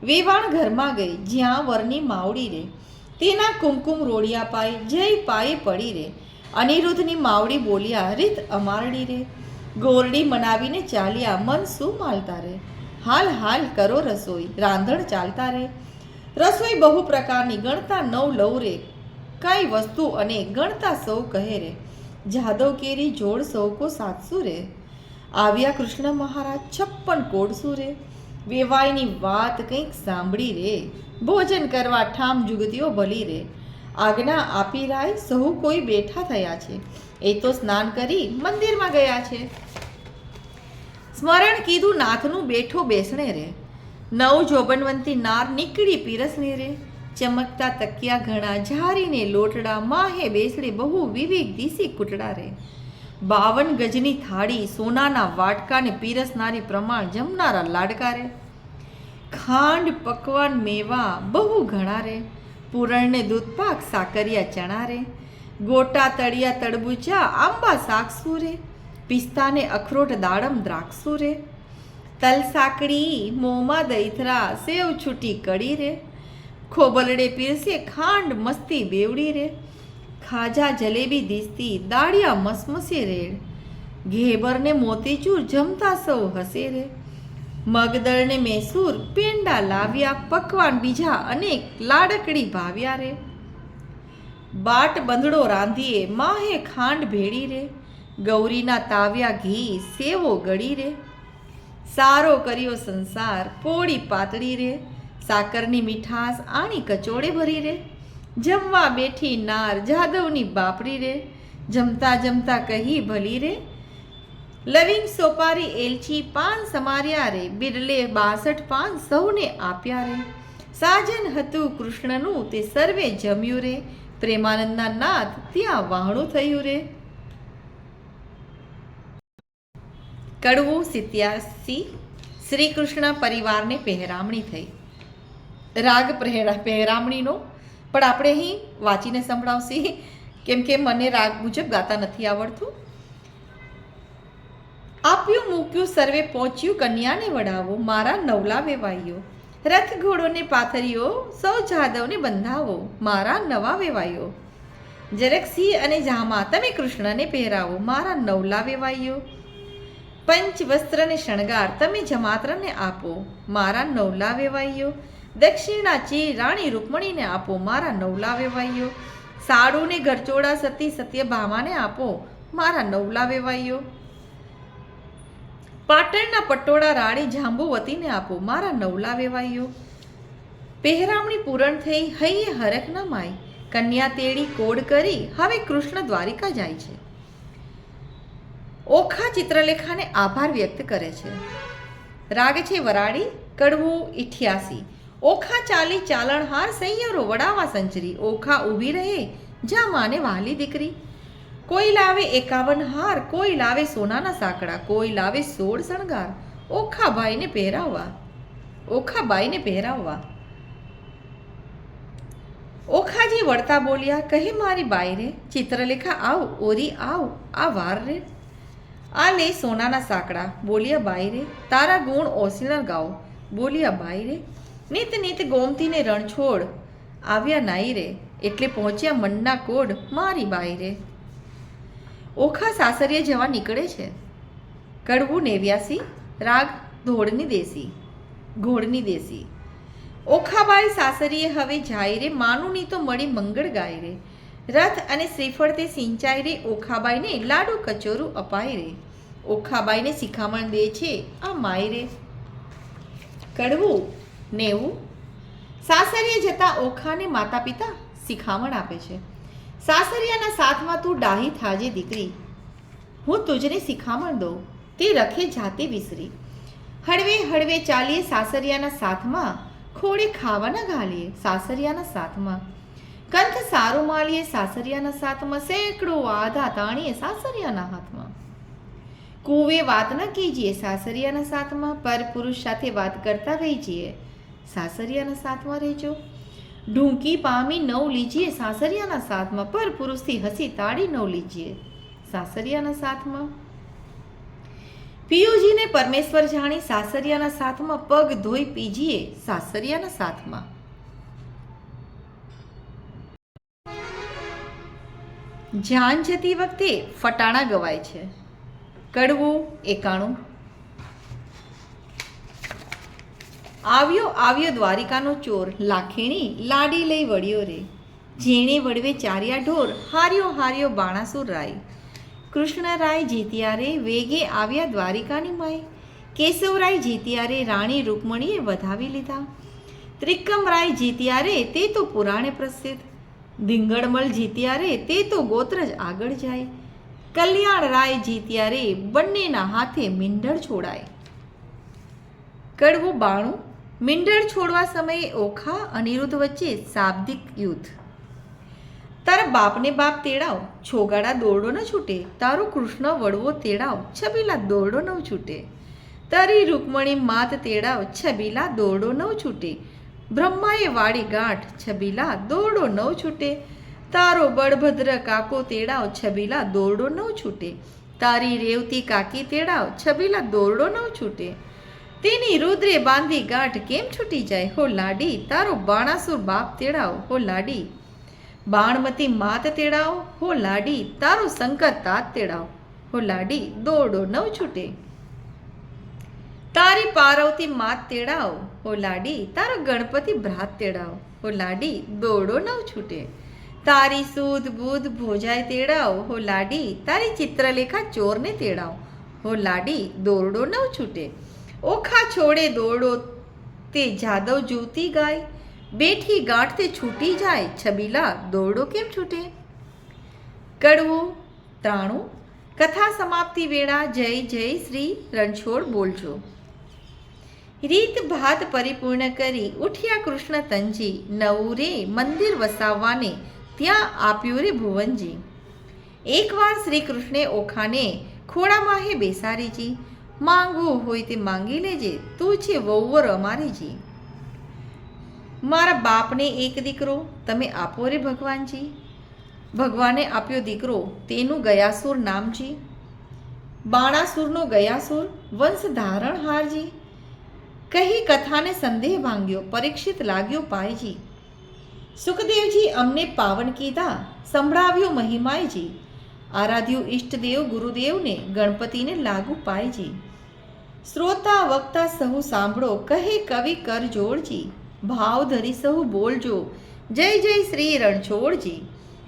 [SPEAKER 1] વેવાણ ઘરમાં ગઈ, જ્યાં વરની માવડી રે, તેના કુમકુમ રોડિયા પાય, જય પાયે પડી રે. અનિરુદ્ધની માવડી બોલ્યા, રીત અમારડી રે, ગોરડી મનાવીને ચાલ્યા, મન શું માલતા રે. હાલ હાલ કરો રસોઈ, રાંધણ ચાલતા રે, રસોઈ બહુ પ્રકારની, ગણતા 9 લવ રે. કઈ વસ્તુ અને ગણતા સૌ કહે રે, જાદવ કેરી જોડ સૌ કો સાતસુ રે, આવ્યા કૃષ્ણ મહારાજ 56 કોડસુ રે, વેવાઈની વાત કંઈક સાંભળી રે, ભોજન કરવા ઠામ જુગતીઓ ભલી રે, આજ્ઞા આપી રાય સહુ કોઈ બેઠા થયા છે, એ તો સ્નાન કરી મંદિરમાં ગયા છે. સ્મરણ કીધું નાથનું બેઠો બેસણે રે, નવ જોબનવંતી નાર નીકળી પીરસને રે, ચમકતા તકિયા ઘણા ઝારીને લોટડા, માહે બેસડે બહુ વિવેક દીસી કૂટડા રે, 52 ગજની થાળી સોનાના વાટકાને પીરસનારી પ્રમાણ જમનારા લાડકા રે, ખાંડ પકવાન મેવા બહુ ઘણા રે, પૂરણને દૂધપાક સાકરિયા ચણા રે, ગોટા તળિયા તડબૂચા આંબા સાકસુ રે, પિસ્તાને અખરોટ દાડમ દ્રાક્ષુ રે, તલ સાકડી મોંમાં દહીથરા સેવ છૂટી કડી રે, ખોબલડે પીરસે ખાંડ મસ્તી બેવડી રે, ખાજા જલેબી દીસતી દાળિયા મસમસે રેડ, ઘેબરને મોતીચૂર જમતા સૌ હસે રે, મગદળને મેસૂર પેંડા લાવ્યા, પકવાન બીજા અનેક લાડકડી ભાવ્યા રે, બાટ બંધડો રાંધીએ માહે ખાંડ ભેળી રે, ગૌરીના તાવ્યા ઘી સેવો ગળી રે, સારો કર્યો સંસાર પોળી પાતળી રે, સાકરની મીઠાસ આણી કચોળે ભરી રે, જમવા બેઠી નાર જાદવની બાપડી રે, જમતા જમતા કહી ભલી રે, લવિંગ સોપારી એલચી પાન સમાર્યા રે, બિરલે 62 પાન સૌને આપ્યા રે, સાજન હતું કૃષ્ણનું તે સર્વે જમ્યું રે, પ્રેમાનંદના નાથ ત્યાં વહાણું થયું રે. કડવું 87 શ્રી કૃષ્ણ પરિવારને પહેરામણી થઈ. રાગ પહેરામણીનો પણ આપણે અહીં વાંચીને સંભળાવશી, કેમ કે મને રાગ મુજબ ગાતા નથી આવડતું. આપ્યું મૂક્યું સર્વે પહોંચ્યું કન્યાને વડાવો, મારા નવલા વેવાઈઓ, રથ ઘોડોને પાથરીઓ સૌ જાદવને બંધાવો, મારા નવા વેવાઈઓ, જરકસિંહ અને જામા તમે કૃષ્ણને પહેરાવો, મારા નવલા વેવાઈઓ, પંચ વસ્ત્રને શણગાર તમે જમાત્રને આપો, મારા નવલા વેવાઈઓ, દક્ષિણા ચી રાણી રૂકમણીને આપો, મારા નવલા વેવાઈઓ, સાડુને ઘરચોડા સતી સત્યભામાને આપો, મારા નવલા વેવાઈઓ, પાટણના પટોળા રાણી જાંબુવતીને આપો, મારા નવલા વેવાઈઓ. પહેરામણી પૂરણ થઈ હૈયે હરખ ન માય, કન્યા તેડી કોડ કરી હવે કૃષ્ણ દ્વારિકા જાય છે. ઓખા ચિત્રલેખાને આભાર વ્યક્ત કરે છે. રાગ છે વરાડી. કડવું 88. ઓખા ચાલી ચાલણહાર સૈયરો વડાવા સંચરી, ઓખા ઊભી રહે જામાને વહાલી દીકરી, કોઈ લાવે 51 હાર, કોઈ લાવે સોનાના સાંકડા, કોઈ લાવે 16 શણગાર, ઓખાબાઈને પહેરાવવા, ઓખાબાઈને પહેરાવવા. ઓખાજી વળતા બોલ્યા, કહે મારી બાઈ રે, ચિત્રલેખા આવ, ઓરી આવ, આ વાર રે, આ લે સોનાના સાંકડા, બોલ્યા બાઈ રે, તારા ગુણ ઓસીના ગાઓ, બોલ્યા બાઈ રે, નિત નિત ગોમતીને રણછોડ આવ્યા નાઈ રે, એટલે પહોંચ્યા મનના કોડ મારી બાઈ રે. ઓખા સાસરીએ જવા નીકળે છે. કડવું 89. રાગ ધોળની દેશી, ઘોડની દેશી. ઓખાબાઈ સાસરીએ હવે જાય રે, માનુની તો મળી મંગળ ગાય રે, રથ અને શ્રીફળ તે સિંચાઈ રે, ઓખાબાઈને લાડુ કચોરું અપાય રે, ઓખાબાઈને શિખામણ દે છે આ માય રે. કડવું 90. સાસરીએ જતા ઓખાને માતા પિતા શિખામણ આપે છે. સાસરિયાના સાથમાં તું ડાહી થાજે દીકરી, હું તુજને શિખામણ દઉં, તે રખે જાતે વિસરી, હળવે હળવે ચાલીએ સાસરિયાના સાથમાં, ખોડે ખાવાના ઘાલીએ સાસરિયાના સાથમાં, કંથ સારું માલીએ સાસરિયાના સાથમાં, સેંકડો આધા તાણીએ સાસરિયાના હાથમાં, કુવે વાત ન કીજીએ સાસરિયાના સાથમાં, પર પુરુષ સાથે વાત કરતા રહીજીએ સાસરિયાના સાથમાં રહેજો, ઢૂંકી પામી નવ લીજીએ સાસરિયાના સાથમાં, પર પુરુષથી હસી તાળી નવ લીજીએ સાસરિયાના સાથમાં. પિયુજીને પરમેશ્વર જાણી સાસરિયાના સાથમાં, પગ ધોઈ પીજીએ સાસરિયાના સાથમાં. જાન જતી વખતે ફટાણા ગવાય છે. કડવું 91. આવ્યો આવ્યો દ્વારિકાનો ચોર, લાખેણી લાડી લઈ વળ્યો રે, જેણે વડવે ચાર્યા ઢોર, હાર્યો હાર્યો બાણાસુર રાય. કૃષ્ણરાય જીત્યા રે, વેગે આવ્યા દ્વારિકાની માય. કેશવરાય જીત્યા રે, રાણી રૂકમણીએ વધાવી લીધા. ત્રિકમરાય જીત્યા રે, તે તો પુરાણે પ્રસિદ્ધ. ધીંગડમલ જીત્યા રે, તે તો ગોત્ર જ આગળ જાય. કલ્યાણરાય જીત્યા રે, બંનેના હાથે મીંઢળ છોડાય. કડવું 92. મીંઢળ છોડવા સમયે ઓખા અનિરુદ્ધ વચ્ચે શાબ્દિક યુદ્ધ. તારા બાપને બાપ તેડાવ, છોગાડા દોરડો ન છૂટે. તારો કૃષ્ણ વડવો તેડાવ, છબીલા દોરડો ન છૂટે. તારી રૂકમણી માત તેડાવ, છબીલા દોરડો ન છૂટે. બ્રહ્માએ વાળી ગાંઠ, છબીલા દોરડો ન છૂટે. તારો બળભદ્ર કાકો તેડાવ, છબીલા દોરડો ન છૂટે. તારી રેવતી કાકી તેડાવ, છબીલા દોરડો ન છૂટે. તેની રુદ્રે બાંધી ગાંઠ કેમ છૂટી જાય, હો લાડી. તારો બાણાસુર બાપ તેડાવ, હો લાડી. બાણમતી માત તેડાવ, હો લાડી. તારો શંકર તાત તેડાવ, હો લાડી. દોરડો ન છૂટે. તારી પાર્વતી માત તેડાવ, હો લાડી. તારો ગણપતિ ભ્રાત તેડાવ, હો લાડી. દોરડો ન છૂટે. તારી સૂદ બુધ ભોજાય તેડાવ, હો લાડી. તારી ચિત્રલેખા ચોરને તેડાવ, હો લાડી. દોરડો ન છૂટે. ઓખા છોડે દોરડો તે જાદવ જૂતી ગાય. બેઠી ગાંઠ તે છૂટી જાય, છબીલા દોરડો કેમ છૂટે. કડવું 93. કથા સમાપ્તિ વેળા જય જય શ્રી રણછોડ બોલજો. રીત ભાત પરિપૂર્ણ કરી ઉઠ્યા કૃષ્ણ તંજી. નવું રે મંદિર વસાવવાને ત્યાં આપ્યું રે ભુવનજી. એકવાર શ્રી કૃષ્ણે ઓખાને ખોળામાં હે બેસારીજી. માંગવું હોય તે માંગી લેજે, તું છે વહુવર અમારીજી. મારા બાપને એક દીકરો, તમે આપો રે ભગવાનજી. ભગવાને આપ્યો દીકરો, તેનું ગયાસુર નામજી. બાણાસુરનો ગયાસુર, વંશ ધારણ હારજી. કહી કથાને સંદેહ ભાંગ્યો, પરીક્ષિત લાગ્યો પાયજી. સુખદેવજી અમને પાવન કીધા, સંભળાવ્યો મહિમાયજી. આરાધ્યું ઈષ્ટદેવ ગુરુદેવને, ગણપતિને લાગુ પાયજી. શ્રોતા વક્તા સહુ સાંભળો, કહે કવિ કર જોડજી. ભાવ ધરી સહુ બોલજો, જય જય શ્રી રણછોડજી.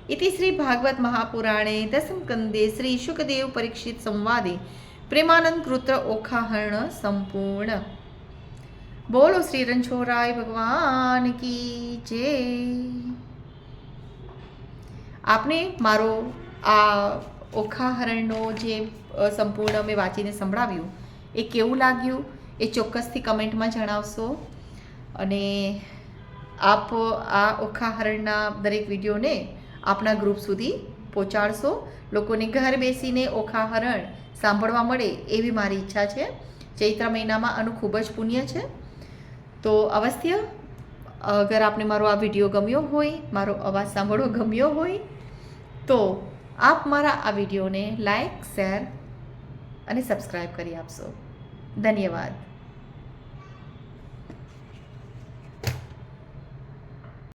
[SPEAKER 1] ઇતિ શ્રી ભાગવત મહાપુરાણે દસમકંદે શ્રી શુકદેવ પરીક્ષિત સંવાદે પ્રેમાનંદ કૃત ઓખાહરણ સંપૂર્ણ. બોલો શ્રી રણછોડરાય ભગવાન કી જય. આપને મારો આ ઓખાહરણનો જે સંપૂર્ણ મેં વાંચીને સંભળાવ્યું એ કેવું લાગ્યું એ ચોક્કસથી કમેન્ટમાં જણાવશો. અને આપ આ ઓખાહરણના દરેક વિડીયોને આપના ગ્રુપ સુધી પહોંચાડશો. લોકોને ઘર બેસીને ઓખાહરણ સાંભળવા મળે એવી મારી ઈચ્છા છે. ચૈત્ર મહિનામાં આનું ખૂબ જ પુણ્ય છે. તો અવશ્ય અગર આપને મારો આ વિડીયો ગમ્યો હોય, મારો અવાજ સાંભળવો ગમ્યો હોય તો આપ મારા આ વિડીયોને લાઈક, શેર અને સબસ્ક્રાઈબ કરી આપશો. ધન્યવાદ.